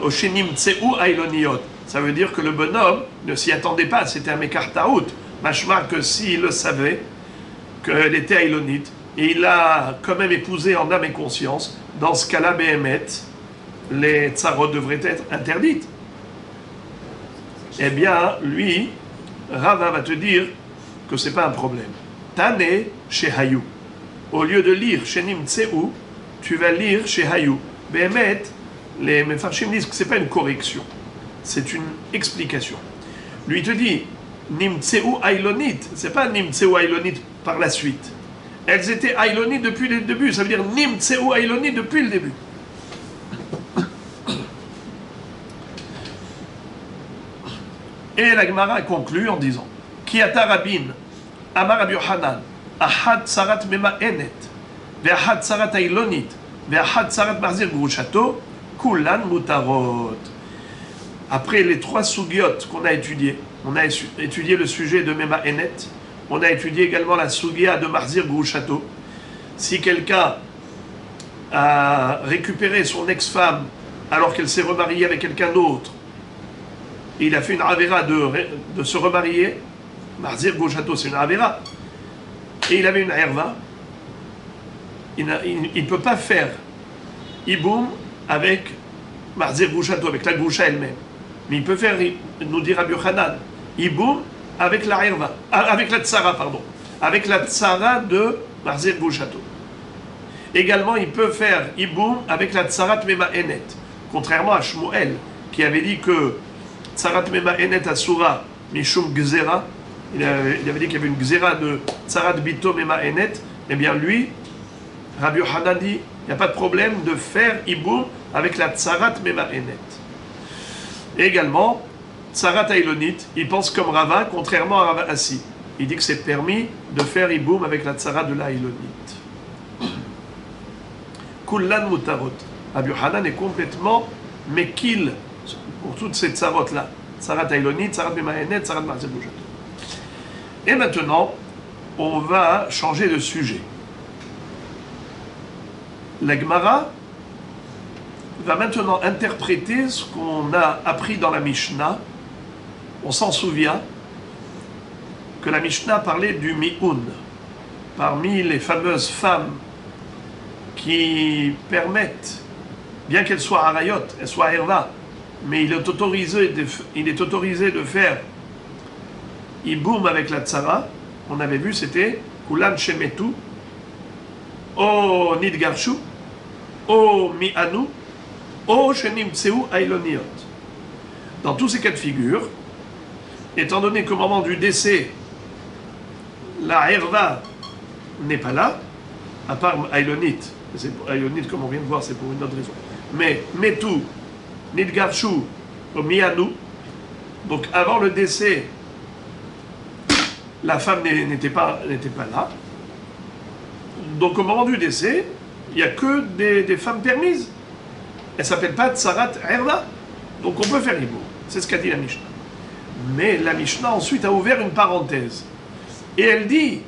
shenim tseu haïloniot. Ça veut dire que le bonhomme ne s'y attendait pas, c'était un mekartaout. Machma que s'il le savait, qu'elle était haïlonite, et il a quand même épousé en âme et conscience, dans ce cas-là, Béhémet, les tsarot devraient être interdites. Eh bien, lui, Rava va te dire que ce n'est pas un problème. Tane chez Hayou. Au lieu de lire chez Nimtseu, tu vas lire chez Hayou. Béhémet, les Mefarshim disent que ce n'est pas une correction, c'est une explication. Lui te dit, Nimtseu Ailonit, ce n'est pas Nimtseu Ailonit par la suite. Elles étaient Ailoni depuis le début, ça veut dire Nimtseu Ailoni depuis le début. Et la Gemara conclut en disant Kiata Rabin, Amar Rabbi Yohanan, Ahad Sarat Mema Enet, Ve'ahad Sarat Ailonit, Ve'ahad Sarat Marzir Grushato, Kulan Mutarot. Après les trois sugiot qu'on a étudiés, on a étudié le sujet de Mema Enet. On a étudié également la Sugia de Marzir Grushato. Si quelqu'un a récupéré son ex-femme alors qu'elle s'est remariée avec quelqu'un d'autre, il a fait une avéra de se remarier, Marzir Grushato c'est une avéra, et il avait une herva, il ne peut pas faire Iboum avec Marzir Grushato, avec la Grusha elle-même. Mais il peut faire, nous dit Rabbi Yochanan, Iboum avec la herva, avec la tsara, pardon, avec la tsara de Marzir Grushato. Également, il peut faire Iboum avec la tsarat mema enet, contrairement à Shmuel, qui avait dit que tsarat mema enet asura mishum gzera, il avait dit qu'il y avait une gzera de tsarat bito mema enet. Eh bien lui, Rabbi Yochanan dit, il n'y a pas de problème de faire Iboum avec la tsarat mema enet. Et également, Tsarat Ailonit, il pense comme Rava, contrairement à Rava Assi. Il dit que c'est permis de faire Iboum avec la Tsarat de la Ailonit. Kullan Mutarot. Rabbi Yohanan est complètement Mekil pour toutes ces Tsarot-là. Tsarat Ailonit, Tsarat Memaenet, Tsarat Marzir Grushato. Et maintenant, on va changer de sujet. La Gemara va maintenant interpréter ce qu'on a appris dans la Mishnah On s'en souvient que la Mishnah parlait du mi'un. Parmi les fameuses femmes qui permettent, bien qu'elles soient harayot, elles soient herva, mais il est autorisé de faire iboum avec la tsara. On avait vu, c'était kulan shemetu, o nidgarshu, o mi'anu, o shenimtseu ailoniot. Dans tous ces cas de figure, étant donné qu'au moment du décès, la herva n'est pas là, à part ailonite. Ailonite, comme on vient de voir, c'est pour une autre raison. Mais metu, nidgarshu, o mi'anu, donc avant le décès, la femme n'était pas là. Donc au moment du décès, il n'y a que des femmes permises. Elle ne s'appelle pas Tsarat Herva. Donc on peut faire Iboum. C'est ce qu'a dit la Mishnah. Mais la Mishnah ensuite a ouvert une parenthèse. Et elle dit,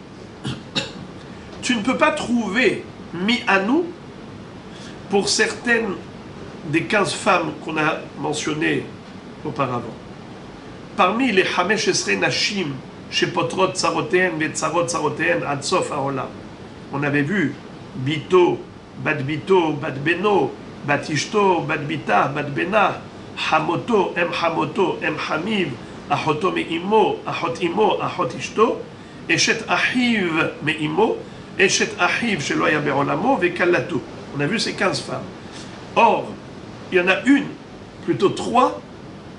tu ne peux pas trouver mi'anu pour certaines des 15 femmes qu'on a mentionnées auparavant. Parmi les Hamesh Esrei Nashim, chez Potrot Tsarotéen, Vetsarot Tsarotéen, Adsof Aola. On avait vu Bito, Bat Beno, Batishto, Bat Bita, Bat Bena, Hamoto, Em Hamiv, Achoto Me'imo, Achot Imo, Achot Ishto, Eshet Ahiv Me'imo, Eshet Ahiv Sheloya Berolamo, Vekalato. On a vu ces 15 femmes. Or, il y en a une, plutôt 3,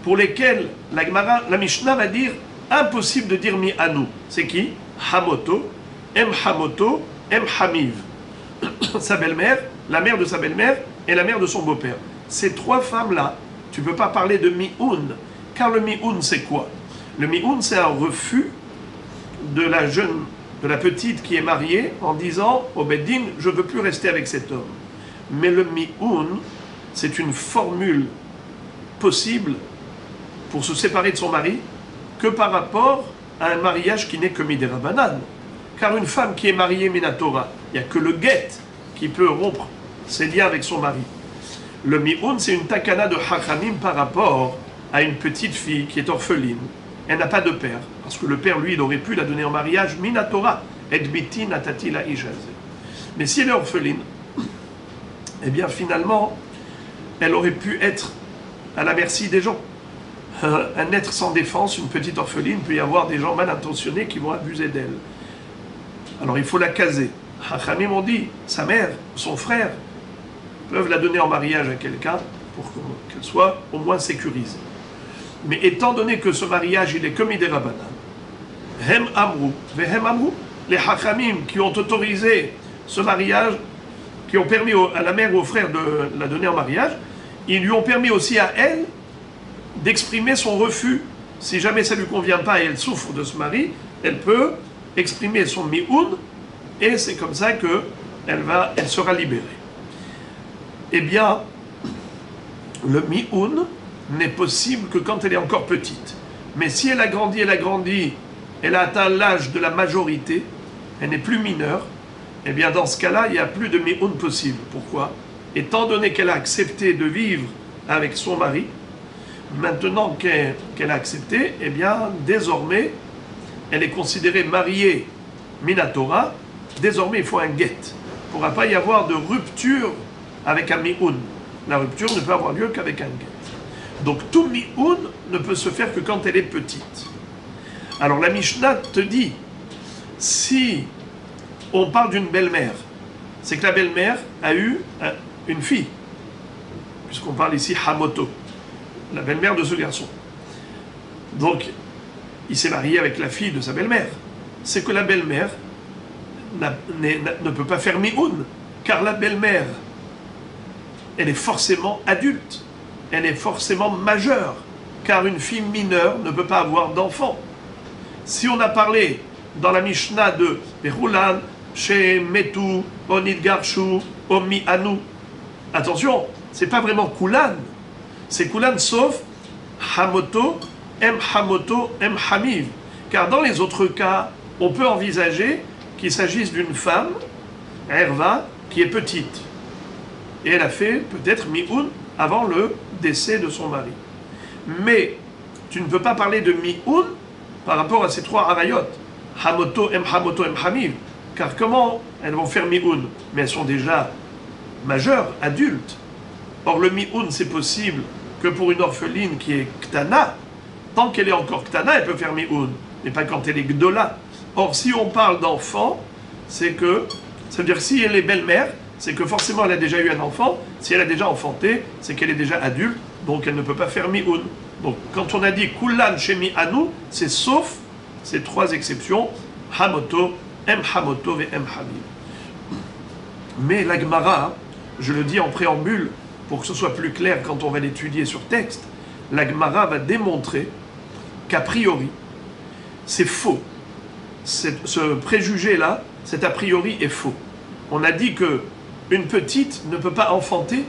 pour lesquelles la Mishnah va dire impossible de dire mi'anu. C'est qui? Hamoto, Em Hamiv. Sa belle-mère, la mère de sa belle-mère et la mère de son beau-père. Ces 3 femmes-là, tu ne peux pas parler de mi'un. Car le mi'un, c'est quoi? Le mi'un, c'est un refus de la petite qui est mariée en disant au Beddin, je ne veux plus rester avec cet homme. Mais le mi'un, c'est une formule possible pour se séparer de son mari que par rapport à un mariage qui n'est que midérabanan. Car une femme qui est mariée minatora, il n'y a que le guet qui peut rompre ses liens avec son mari. Le mi'un, c'est une takana de hachamim par rapport à une petite fille qui est orpheline. Elle n'a pas de père, parce que le père, lui, il aurait pu la donner en mariage minatora, et biti natati la ijazé. Mais si elle est orpheline, eh bien finalement, elle aurait pu être à la merci des gens. Un être sans défense, une petite orpheline, peut y avoir des gens mal intentionnés qui vont abuser d'elle. Alors il faut la caser. Hachamim ont dit, sa mère, son frère, peuvent la donner en mariage à quelqu'un pour qu'elle soit au moins sécurisée. Mais étant donné que ce mariage, il est comme midérabanan, hem amrou, vehem amrou, les Hachamim qui ont autorisé ce mariage, qui ont permis à la mère ou au frère de la donner en mariage, ils lui ont permis aussi à elle d'exprimer son refus. Si jamais ça ne lui convient pas et elle souffre de ce mari, elle peut exprimer son mi'un et c'est comme ça qu'elle sera libérée. Eh bien, le mi'un n'est possible que quand elle est encore petite. Mais si elle a grandi, elle a atteint l'âge de la majorité, elle n'est plus mineure, eh bien dans ce cas-là, il n'y a plus de mi'un possible. Pourquoi? Étant donné qu'elle a accepté de vivre avec son mari, maintenant qu'elle a accepté, eh bien désormais, elle est considérée mariée minatora, désormais il faut un guet. Il ne pourra pas y avoir de rupture avec un mi'un. La rupture ne peut avoir lieu qu'avec un guet. Donc tout mi'un ne peut se faire que quand elle est petite. Alors la Mishnah te dit, si on parle d'une belle-mère, c'est que la belle-mère a eu une fille, puisqu'on parle ici Hamoto, la belle-mère de ce garçon. Donc, il s'est marié avec la fille de sa belle-mère. C'est que la belle-mère ne peut pas faire mi'un, car la belle-mère, elle est forcément adulte, elle est forcément majeure, car une fille mineure ne peut pas avoir d'enfant. Si on a parlé dans la Mishnah de Berulan, She Metu, Onid Garshu, Omi Anu, attention, c'est pas vraiment Kulan, c'est Kulan sauf Hamoto, Em Hamiv. Car dans les autres cas, on peut envisager qu'il s'agisse d'une femme, Herva, qui est petite. Et elle a fait peut-être mi'un avant le décès de son mari. Mais tu ne peux pas parler de mi'un par rapport à ces trois arayot. Hamoto, hamoto, hamiv. Car comment elles vont faire mi'un? Mais elles sont déjà majeures, adultes. Or, le mi'un, c'est possible que pour une orpheline qui est ktana. Tant qu'elle est encore ktana, elle peut faire mi'un, mais pas quand elle est gdola. Or, si on parle d'enfant, c'est que, ça veut dire si elle est belle-mère, c'est que forcément elle a déjà eu un enfant. Si elle a déjà enfanté, c'est qu'elle est déjà adulte, donc elle ne peut pas faire mi'un. Donc, quand on a dit kullan shemi anu, c'est sauf ces trois exceptions, hamoto, hamoto et hamid. Mais la Gemara, je le dis en préambule, pour que ce soit plus clair quand on va l'étudier sur texte, la Gemara va démontrer qu'a priori, c'est faux. Ce préjugé-là, cet a priori est faux. On a dit que une petite ne peut pas enfanter.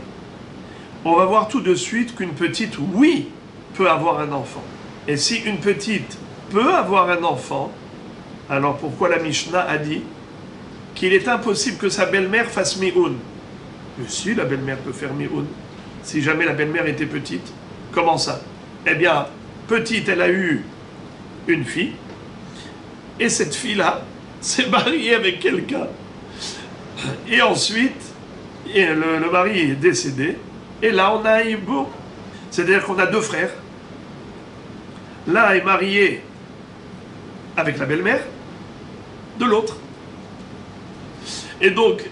On va voir tout de suite qu'une petite, oui, peut avoir un enfant. Et si une petite peut avoir un enfant, alors pourquoi la Mishnah a dit qu'il est impossible que sa belle-mère fasse mi'un? Mais si, la belle-mère peut faire mi'un. Si jamais la belle-mère était petite. Comment ça? Eh bien, petite, elle a eu une fille, et cette fille-là s'est mariée avec quelqu'un. Et ensuite, le mari est décédé, et là on a un hibou. C'est-à-dire qu'on a deux frères. L'un est marié avec la belle-mère de l'autre. Et donc,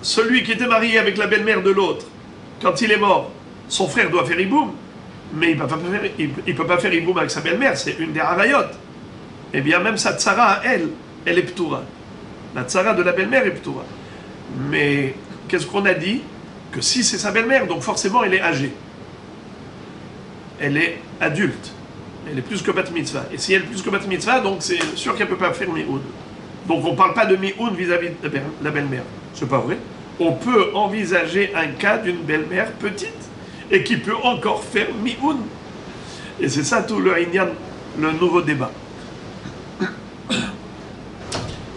celui qui était marié avec la belle-mère de l'autre, quand il est mort, son frère doit faire hiboum, mais il ne peut pas faire hiboum avec sa belle-mère, c'est une des harayot. Eh bien, même sa tsara, elle est ptoura. La tsara de la belle-mère est ptoura. Mais qu'est-ce qu'on a dit? Que si c'est sa belle-mère, donc forcément elle est âgée. Elle est adulte. Elle est plus que bat mitzvah. Et si elle est plus que bat mitzvah, donc c'est sûr qu'elle ne peut pas faire mi'un. Donc on ne parle pas de mi'un vis-à-vis de la belle-mère. C'est pas vrai. On peut envisager un cas d'une belle-mère petite et qui peut encore faire mi'un. Et c'est ça tout le inyan, le nouveau débat.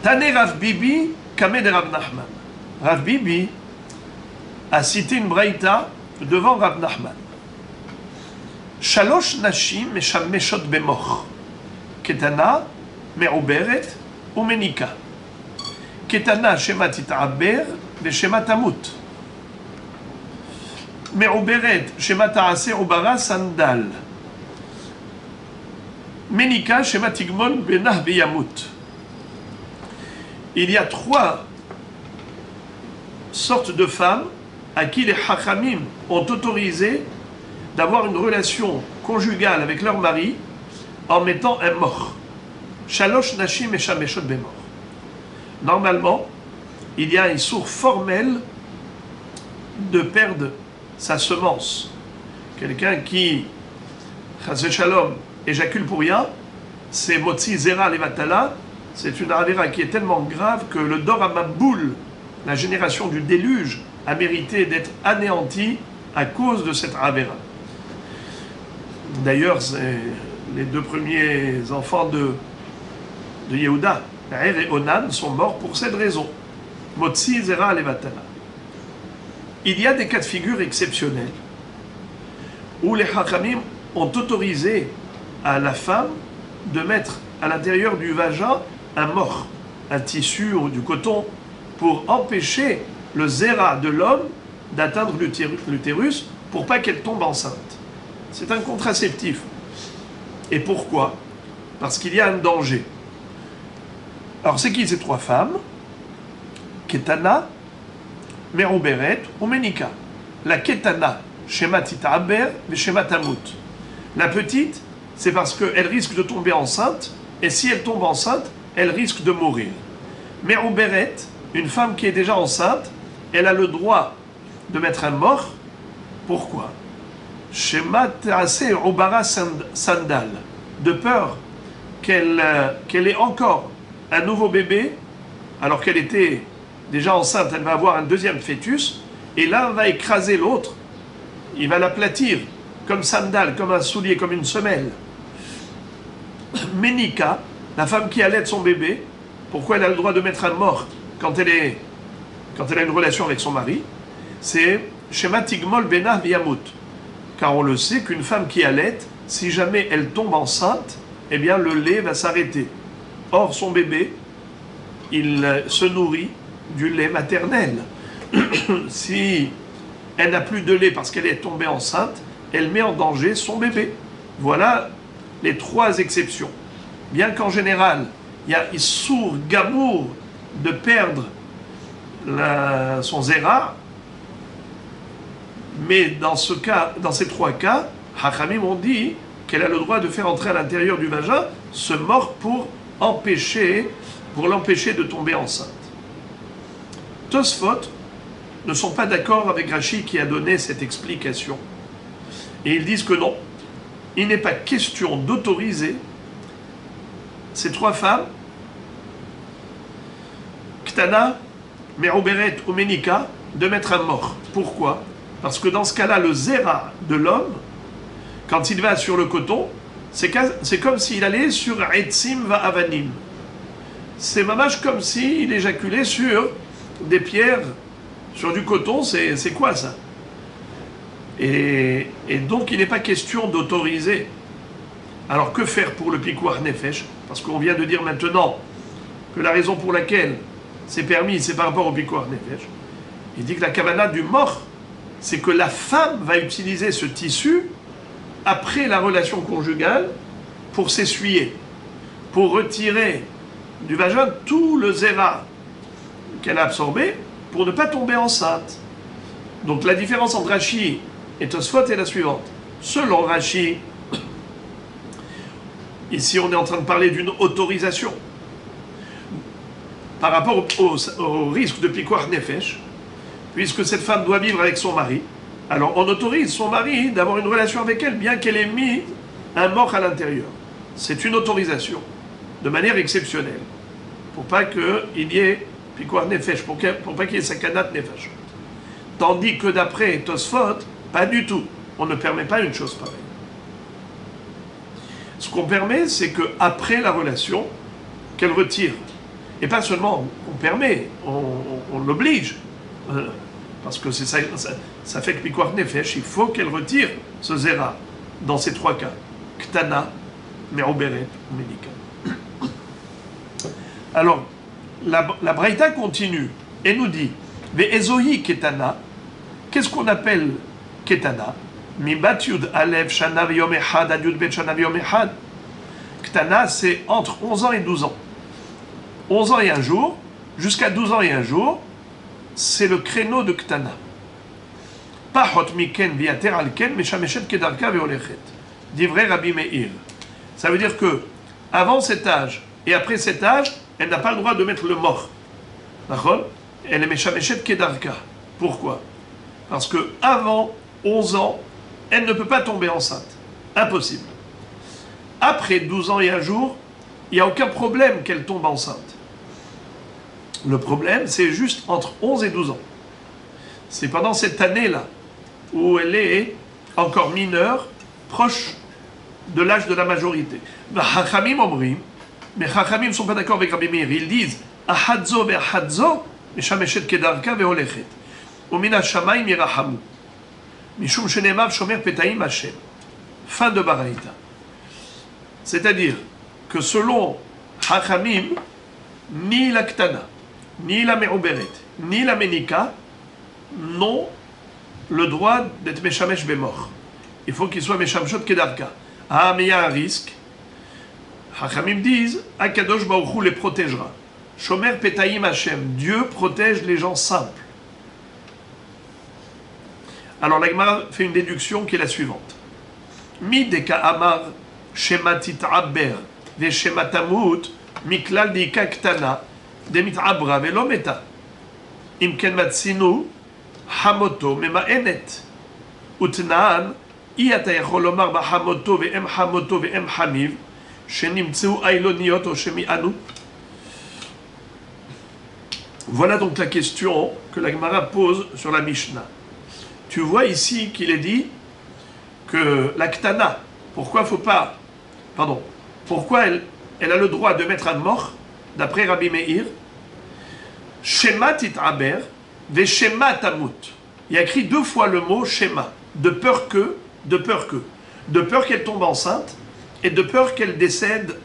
Tane Rav Bibi, Kameh de Rav Nachman. Rav Bibi a cité une braïta devant Rav Nachman. Shalosh nashim meshameshot bemoch. Ketana, me'uberet, ou menika. Ketana shema tit'aber, veshema tamut. Me'uberet, shema ta'ase ubara sandal. Menika, shema tigmol benah veyamut. Il y a trois sortes de femmes à qui les Hachamim ont autorisé d'avoir une relation conjugale avec leur mari en mettant un mort. Shalosh nashim et shameshot bemor. Normalement, il y a un issour formel de perdre sa semence. Quelqu'un qui, chas shalom, éjacule pour rien, c'est motzi zera levatala. C'est une avéra qui est tellement grave que le Dor HaMaboul, la génération du déluge, a mérité d'être anéanti à cause de cette avéra. D'ailleurs, les deux premiers enfants de Yehuda, Er et Onan, sont morts pour cette raison. Motzi Zera Levatala. Il y a des cas de figure exceptionnels où les Hachamim ont autorisé à la femme de mettre à l'intérieur du vagin un mort, un tissu ou du coton, pour empêcher le zéra de l'homme d'atteindre l'utérus pour pas qu'elle tombe enceinte. C'est un contraceptif. Et pourquoi? Parce qu'il y a un danger. Alors c'est qui ces trois femmes? Ketana, Merouberet ou Menika. La Ketana, Shema Tita'aber, mais Shema Tamut. La petite, c'est parce qu'elle risque de tomber enceinte, et si elle tombe enceinte, elle risque de mourir. Merouberet, une femme qui est déjà enceinte, elle a le droit de mettre un mort. Pourquoi? Shema Ta'ase Ubara Sandal, de peur qu'elle ait encore un nouveau bébé, alors qu'elle était déjà enceinte, elle va avoir un deuxième fœtus, et l'un va écraser l'autre, il va l'aplatir, comme sandal, comme un soulier, comme une semelle. Menika, la femme qui allaite son bébé, pourquoi elle a le droit de mettre un mort quand elle a une relation avec son mari? C'est Shema Tigmol Benah Viyamut. Car on le sait qu'une femme qui allaite, si jamais elle tombe enceinte, eh bien le lait va s'arrêter. Or, son bébé, il se nourrit du lait maternel. Si elle n'a plus de lait parce qu'elle est tombée enceinte, elle met en danger son bébé. Voilà les 3 exceptions. Bien qu'en général, il y a Issour Gamour de perdre son zéra, mais dans ces 3 cas, Hachamim ont dit qu'elle a le droit de faire entrer à l'intérieur du vagin ce mort pour l'empêcher de tomber enceinte. Tosfot ne sont pas d'accord avec Rashi qui a donné cette explication. Et ils disent que non, il n'est pas question d'autoriser ces 3 femmes, Ktana, Merouberet ou Menika, de mettre un mort. Pourquoi? Parce que dans ce cas-là, le zéra de l'homme, quand il va sur le coton, c'est comme s'il allait sur Etzim va Avanim. C'est mamash comme s'il éjaculait sur des pierres, sur du coton, c'est quoi ça? Et donc il n'est pas question d'autoriser. Alors que faire pour le Pikuach Nefesh? Parce qu'on vient de dire maintenant que la raison pour laquelle c'est permis, c'est par rapport au Pikuach Nefesh. Il dit que la kavana du mort, c'est que la femme va utiliser ce tissu après la relation conjugale pour s'essuyer, pour retirer du vagin tout le zéra qu'elle a absorbé pour ne pas tomber enceinte. Donc la différence entre Rashi et Tosfot est la suivante. Selon Rashi, ici on est en train de parler d'une autorisation par rapport au risque de Pikuach Nefesh, puisque cette femme doit vivre avec son mari. Alors on autorise son mari d'avoir une relation avec elle, bien qu'elle ait mis un mort à l'intérieur. C'est une autorisation, de manière exceptionnelle, pour pas qu'il y ait Pikuach Nefesh, pour pas qu'il y ait Sakanat Nefesh. Tandis que d'après Tosfot, pas du tout. On ne permet pas une chose pareille. Ce qu'on permet, c'est qu'après la relation, qu'elle retire. Et pas seulement on permet, on l'oblige. Parce que ça fait que Pikuach Nefesh, il faut qu'elle retire ce zéra dans ces 3 cas. Ktana, Merouberet, Menika. Alors, la Braïta continue et nous dit Ve'ezohi Ketana, qu'est-ce qu'on appelle Ketana? Mi bat yud alev shana v'yom echad ad yud bet shana v'yom echad. Ketana, c'est entre 11 ans et 12 ans. 11 ans et 1 jour, jusqu'à 12 ans et 1 jour, c'est le créneau de Ktana. Pachot miken viater alken meshameshet kedarka veolechet. Divrei Rabbi Meir. Ça veut dire que avant cet âge et après cet âge, elle n'a pas le droit de mettre le mort. D'accord? Elle est meshameshet kedarka. Pourquoi? Parce que avant 11 ans, elle ne peut pas tomber enceinte. Impossible. Après 12 ans et 1 jour, il n'y a aucun problème qu'elle tombe enceinte. Le problème, c'est juste entre 11 et 12 ans. C'est pendant cette année-là où elle est encore mineure, proche de l'âge de la majorité. Chachamim omrim, mais Chachamim ne sont pas d'accord avec Rabbi Meir. Ils disent Ahadzo ve'ahadzo, meshameshet kedarka ve'olechet. Umina shamayim yirahamu. Mishum shenemar shomer petaim Hashem. Fin de Baraïta. C'est-à-dire que selon Chachamim, ni la Ktana, ni la Merouberet, ni la Menika n'ont le droit d'être Meshamesh Bémor. Il faut qu'ils soient Meshamshot Kedarka. Ah, mais il y a un risque. Chachamim disent, Akadosh Baruch Hu les protégera. Shomer Petaim Hashem, Dieu protège les gens simples. Alors la Gemara fait une déduction qui est la suivante. Mi deka amar shematit aber ve shematamut miklal dika ktana demit abra velo meta. Imken matsinu hamoto mema'enet. Utnaan iyata yachol lomar ba hamoto ve'em hamiv shenimtzeu ailoniot o shemi'anu. Voilà donc la question que la Gemara pose sur la Mishnah. Tu vois ici qu'il est dit que la Ktana, pourquoi elle a le droit de mettre un mort, d'après Rabbi Meir, Shema titaber, ve Shema tamut. Il y a écrit 2 fois le mot Shema, de peur que. de peur qu'elle tombe enceinte et de peur qu'elle décède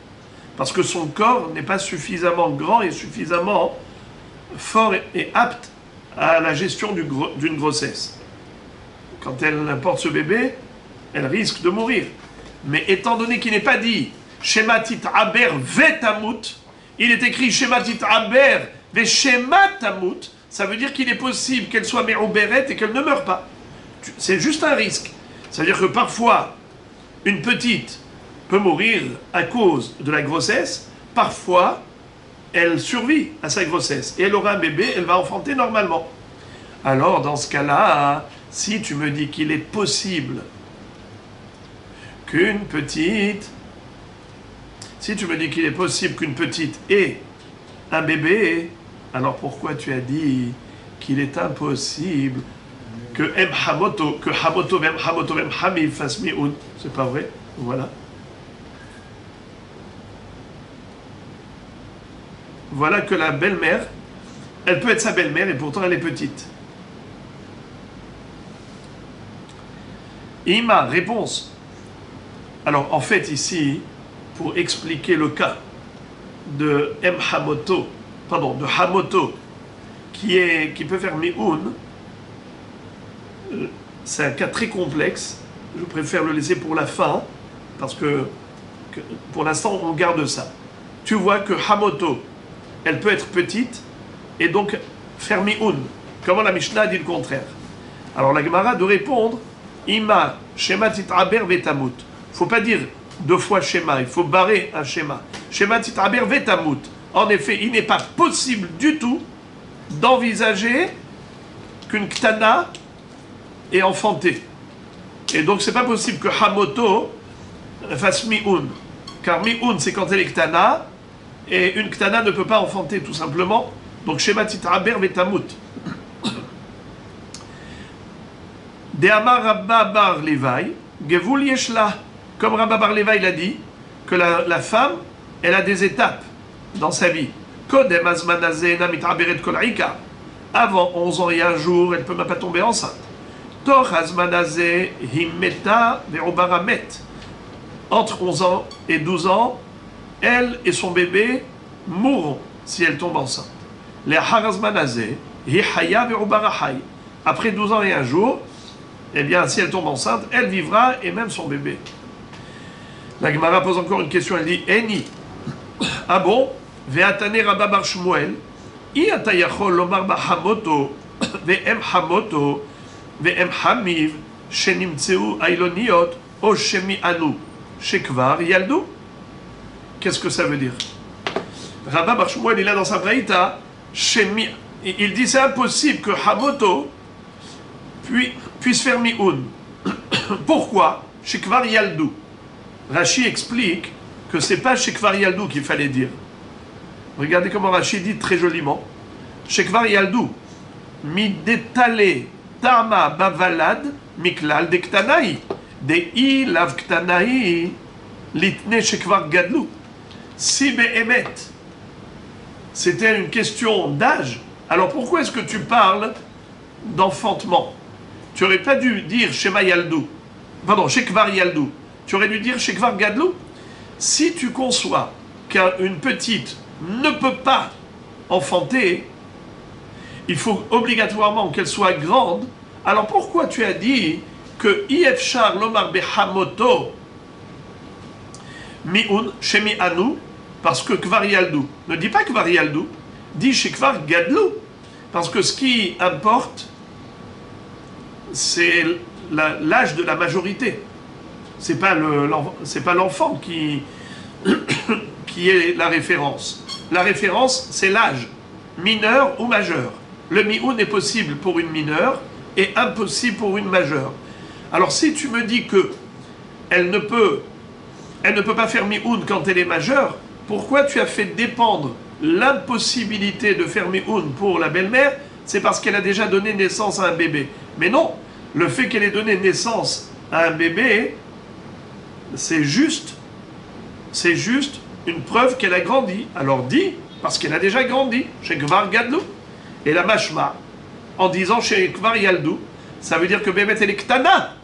parce que son corps n'est pas suffisamment grand et suffisamment fort et apte à la gestion d'une grossesse. Quand elle porte ce bébé, elle risque de mourir. Mais étant donné qu'il n'est pas dit Shematit Aber Vetamut, il est écrit Shematit Aber Veshematamut, ça veut dire qu'il est possible qu'elle soit Merouberet et qu'elle ne meure pas. C'est juste un risque. C'est-à-dire que parfois, une petite peut mourir à cause de la grossesse, parfois, elle survit à sa grossesse et elle aura un bébé, elle va enfanter normalement. Alors, dans ce cas-là, si tu me dis qu'il est possible qu'une petite ait un bébé, alors pourquoi tu as dit qu'il est impossible que Hamoto Vem Hamif fasse Mi'un? C'est pas vrai? Voilà. Voilà que la belle-mère, elle peut être sa belle-mère et pourtant elle est petite. Ima, réponse. Alors en fait ici, pour expliquer le cas de Hamoto, qui peut faire Mi'un, c'est un cas très complexe. Je préfère le laisser pour la fin, parce que pour l'instant on garde ça. Tu vois que Hamoto, elle peut être petite et donc faire Mi'un. Comment la Mishnah dit le contraire? Alors la Gemara de répondre Ima, Shema Titraber Vetamut. Il ne faut pas dire deux fois Shema, il faut barrer un Shema. Shema Titraber Vetamut. En effet, il n'est pas possible du tout d'envisager qu'une Ktana ait enfanté. Et donc c'est pas possible que Hamoto fasse Mi'un. Car Mi'un, c'est quand elle est Ktana, et une Ktana ne peut pas enfanter tout simplement. Donc Shema Titraber Vetamut. De Amar Rabba Bar Levaï, Gevul Yeshla. Comme Rabba Bar Levaï l'a dit, que la femme, elle a des étapes dans sa vie. Kodem Azmanazé Namitraberet Kolaika. Avant 11 ans et un jour, elle ne peut même pas tomber enceinte. Toch Azmanazé Himmeta Verobaramet. Entre 11 ans et 12 ans, elle et son bébé mourront si elle tombe enceinte. Les Harazmanazé Hihaya Verobarahai. Après 12 ans et un jour, eh bien, si elle tombe enceinte, elle vivra et même son bébé. La Gemara pose encore une question, elle dit Eni. Ah bon? Ve'atane Rabba Bar Shmuel, I atayachol lomar bahamoto, ve'em hamoto, ve'em hamiv, shenimtseu ailoniot, o shemi anu, shekvar yaldu. Qu'est-ce que ça veut dire? Rabba Bar Shmuel, il a dans sa braïta, shemi, il dit c'est impossible que hamoto puisse faire mi'un. Pourquoi? Shekvar yaldu. Rashi explique que c'est pas Shekvar yaldu qu'il fallait dire. Regardez comment Rashi dit très joliment. Shekvar yaldu. Midetale tama bavalad miklal de ktanaï. De i lav ktanaï litne shekvar gadlu. Si be'emet, c'était une question d'âge, alors pourquoi est-ce que tu parles d'enfantement? Tu aurais pas dû dire Shema Yaldu. Pardon, Shekvar Yaldu. Tu aurais dû dire Shekvar Gadlu. Si tu conçois qu'une petite ne peut pas enfanter, il faut obligatoirement qu'elle soit grande. Alors pourquoi tu as dit que Ifshar Lomar Behamoto Mi'un Shemi Anu? Parce que Kvar Yaldu. Ne dis pas Kvar Yaldu, dis Shekvar Gadlu. Parce que ce qui importe, c'est l'âge de la majorité. C'est pas l'enfant qui est la référence. La référence, c'est l'âge, mineur ou majeur. Le mi'un est possible pour une mineure et impossible pour une majeure. Alors si tu me dis que elle ne peut pas faire mi'un quand elle est majeure, pourquoi tu as fait dépendre l'impossibilité de faire mi'un pour la belle-mère? C'est parce qu'elle a déjà donné naissance à un bébé. Mais non, le fait qu'elle ait donné naissance à un bébé, c'est juste une preuve qu'elle a grandi. Alors dis, parce qu'elle a déjà grandi, chez Kvar Gadlu. Et la mashma, en disant chez Kvar Yaldu, ça veut dire que Bémet elle est Ktana.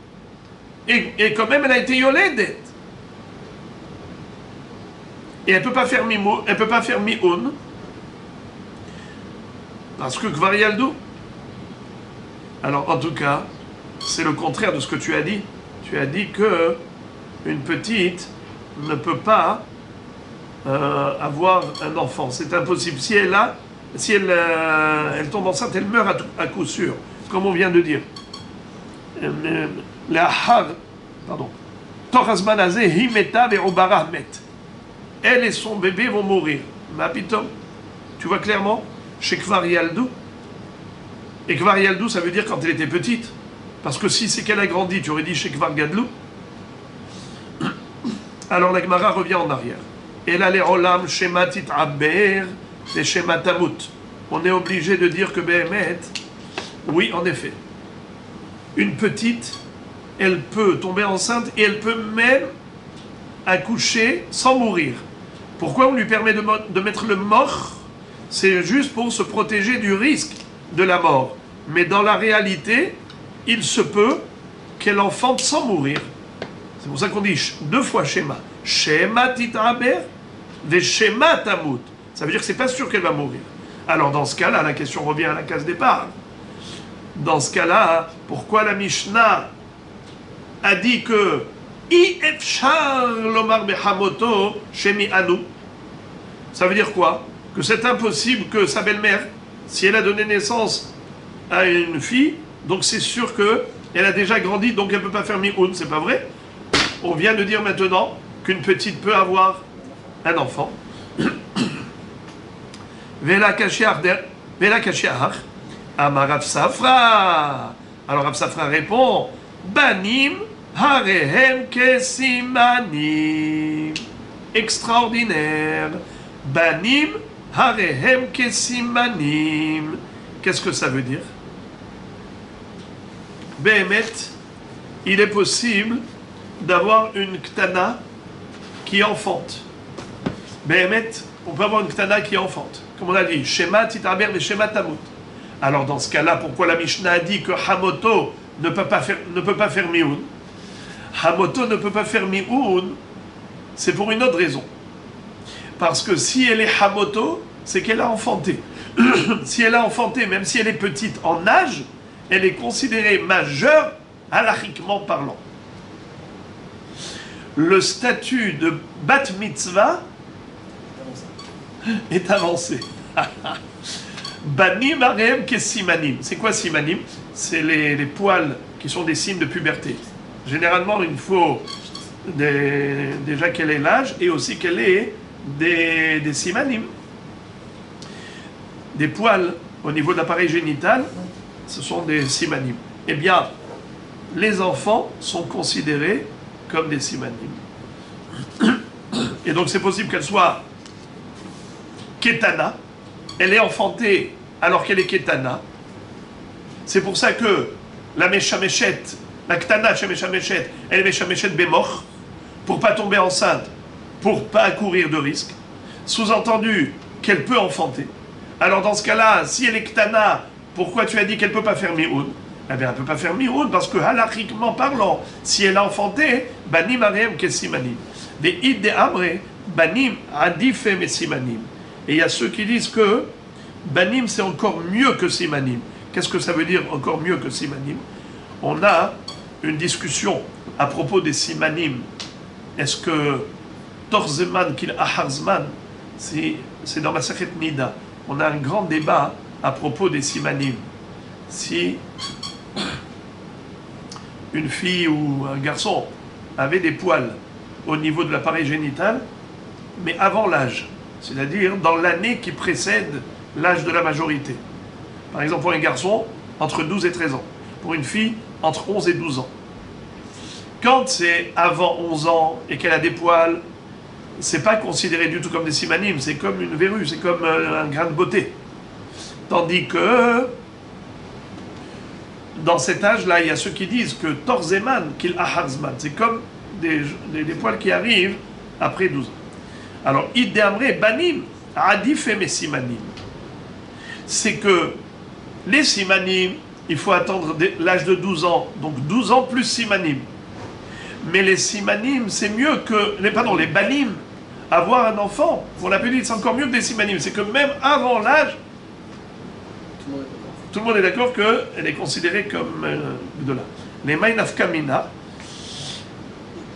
Et quand même, elle a été yoledet. Et elle ne peut pas faire mi-un, parce que kvar yaldou. Alors, en tout cas, c'est le contraire de ce que tu as dit. Tu as dit que une petite ne peut pas avoir un enfant. C'est impossible. Si elle tombe enceinte, elle meurt à coup sûr, comme on vient de dire. Elle et son bébé vont mourir. Mapitom, tu vois clairement, chez Kvar Yaldou. Et Kvar Yaldou, ça veut dire quand elle était petite. Parce que si c'est qu'elle a grandi, tu aurais dit chez Kvar Gadlou. Alors la Gemara revient en arrière. Et là, les Olam, Shema Tit'aber, et Shema Tamut. On est obligé de dire que Behemet, oui, en effet, une petite, elle peut tomber enceinte et elle peut même accoucher sans mourir. Pourquoi on lui permet de mettre le mort? C'est juste pour se protéger du risque de la mort. Mais dans la réalité, il se peut qu'elle enfante sans mourir. C'est pour ça qu'on dit deux fois Shema. Shema Tit'aber, des Shema Tamut. Ça veut dire que c'est pas sûr qu'elle va mourir. Alors dans ce cas-là, la question revient à la case départ. Dans ce cas-là, pourquoi la Mishnah a dit que I-efshar lomar behamoto shemi anu? Ça veut dire quoi? Que c'est impossible que sa belle-mère, si elle a donné naissance à une fille, donc c'est sûr qu'elle a déjà grandi, donc elle ne peut pas faire mi-un, c'est pas vrai? On vient de dire maintenant qu'une petite peut avoir un enfant. Vela kashiach amar Rav Safra. Alors Rav Safra répond, Banim harehem kesimanim. Extraordinaire. Banim harehem kesimanim. Qu'est-ce que ça veut dire? Behemet, il est possible d'avoir une ktana qui enfante. Behemet, on peut avoir une ktana qui enfante. Comme on a dit, Shema Tit'aber et Shema Tamut. Alors dans ce cas-là, pourquoi la Mishnah a dit que Hamoto ne peut pas faire mi'un? Hamoto ne peut pas faire mi'un, c'est pour une autre raison. Parce que si elle est Hamoto, c'est qu'elle a enfanté. Si elle a enfanté, même si elle est petite en âge, elle est considérée majeure, halachiquement parlant. Le statut de bat mitzvah est avancé. Banim arem kesimanim. C'est quoi simanim? C'est les poils qui sont des signes de puberté. Généralement, il faut déjà qu'elle ait l'âge et aussi qu'elle ait des simanim. Des poils au niveau de l'appareil génital, ce sont des simanim. Eh bien, les enfants sont considérés comme des simanim. Et donc c'est possible qu'elle soit Ketana, elle est enfantée alors qu'elle est Ketana. C'est pour ça que la Meshameshet, la Ktana Meshameshet, elle est Meshameshet Bémor, pour pas tomber enceinte, pour pas courir de risque. Sous-entendu qu'elle peut enfanter. Alors dans ce cas-là, si elle est Ktana, pourquoi tu as dit qu'elle peut pas faire mi'un? Eh bien, elle peut pas faire mi'un parce que halachiquement parlant, si elle a enfanté, banim arem kesimanim. Des id de amre, banim adif simanim. Et il y a ceux qui disent que banim c'est encore mieux que simanim. Qu'est-ce que ça veut dire encore mieux que simanim? On a une discussion à propos des simanim. Est-ce que torzeman kil aharzman, c'est dans ma Masachet Nida. On a un grand débat à propos des simanim. Si une fille ou un garçon avait des poils au niveau de l'appareil génital, mais avant l'âge, c'est-à-dire dans l'année qui précède l'âge de la majorité. Par exemple, pour un garçon, entre 12 et 13 ans. Pour une fille, entre 11 et 12 ans. Quand c'est avant 11 ans et qu'elle a des poils, c'est pas considéré du tout comme des simanim, c'est comme une verrue, c'est comme un grain de beauté. Tandis que dans cet âge-là, il y a ceux qui disent que torzeman kil aharzman, c'est comme des poils qui arrivent après 12 ans. Alors, idéamre banim adif et simanim. C'est que les simanim, il faut attendre l'âge de 12 ans, donc 12 ans plus simanim. Mais les simanim, c'est mieux que, les banim, avoir un enfant, pour la petite, c'est encore mieux que des simanim. C'est que même avant l'âge, tout le monde est d'accord qu'elle est considérée comme de là. Les maïnafkamina,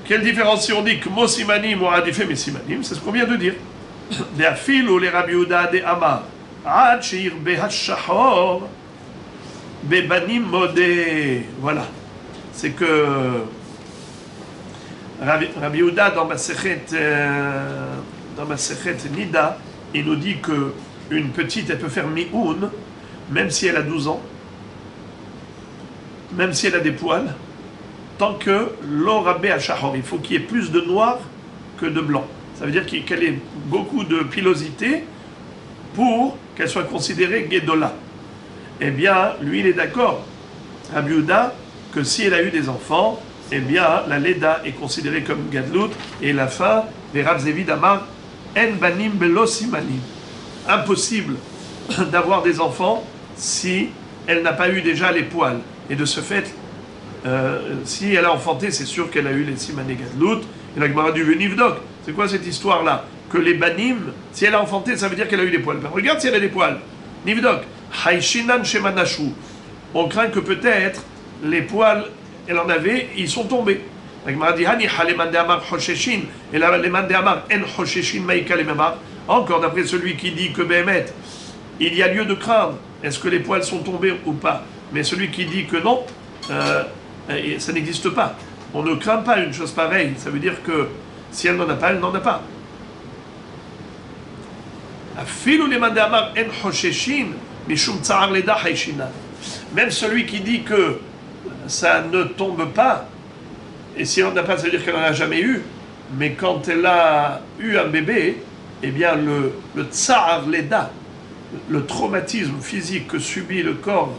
quelle différence si on dit que mo simanim ou adifé mais simanim, c'est ce qu'on vient de dire. Des afil ou les Rabbi Yehuda des Amar, ad shir behashahor, bebanim modé. Voilà. C'est que Rabbi Yehuda dans Masechet Nida, il nous dit que une petite, elle peut faire mi'oun, même si elle a 12 ans, même si elle a des poils, tant que l'orabé à shahor, il faut qu'il y ait plus de noir que de blanc. Ça veut dire qu'elle ait beaucoup de pilosité pour qu'elle soit considérée Gedola. Eh bien, lui, il est d'accord, Rabbi Yehuda, que si elle a eu des enfants, eh bien, la Leda est considérée comme Gadlut, et la fin, les Rav Zevid Amar, En banim belo simanim. Impossible d'avoir des enfants si elle n'a pas eu déjà les poils. Et de ce fait, si elle a enfanté, c'est sûr qu'elle a eu les simané Gadlut. Et la Gemara du Venivdok. C'est quoi cette histoire-là? Que les banim, si elle a enfanté, ça veut dire qu'elle a eu des poils. Ben, regarde si elle a des poils. Nivdok. Haishinan shemanashu. On craint que peut-être les poils, elle en avait, ils sont tombés. La Gemara dit Hani haleman de amar hosheshin. Et là, les man de amar en hosheshin maïka les memar. Encore d'après celui qui dit que Behemet, il y a lieu de craindre. Est-ce que les poils sont tombés ou pas? Mais celui qui dit que non, ça n'existe pas. On ne craint pas une chose pareille. Ça veut dire que si elle n'en a pas, elle n'en a pas. Même celui qui dit que ça ne tombe pas, et si elle n'en a pas, ça veut dire qu'elle n'en a jamais eu, mais quand elle a eu un bébé, eh bien le tsar leda, le traumatisme physique que subit le corps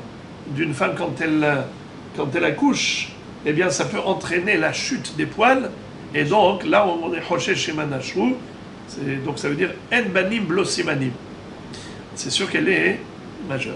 d'une femme quand elle accouche, eh bien ça peut entraîner la chute des poils, et donc là on est hoché chez Manachou, donc ça veut dire en banim blo simanim. C'est sûr qu'elle est majeure.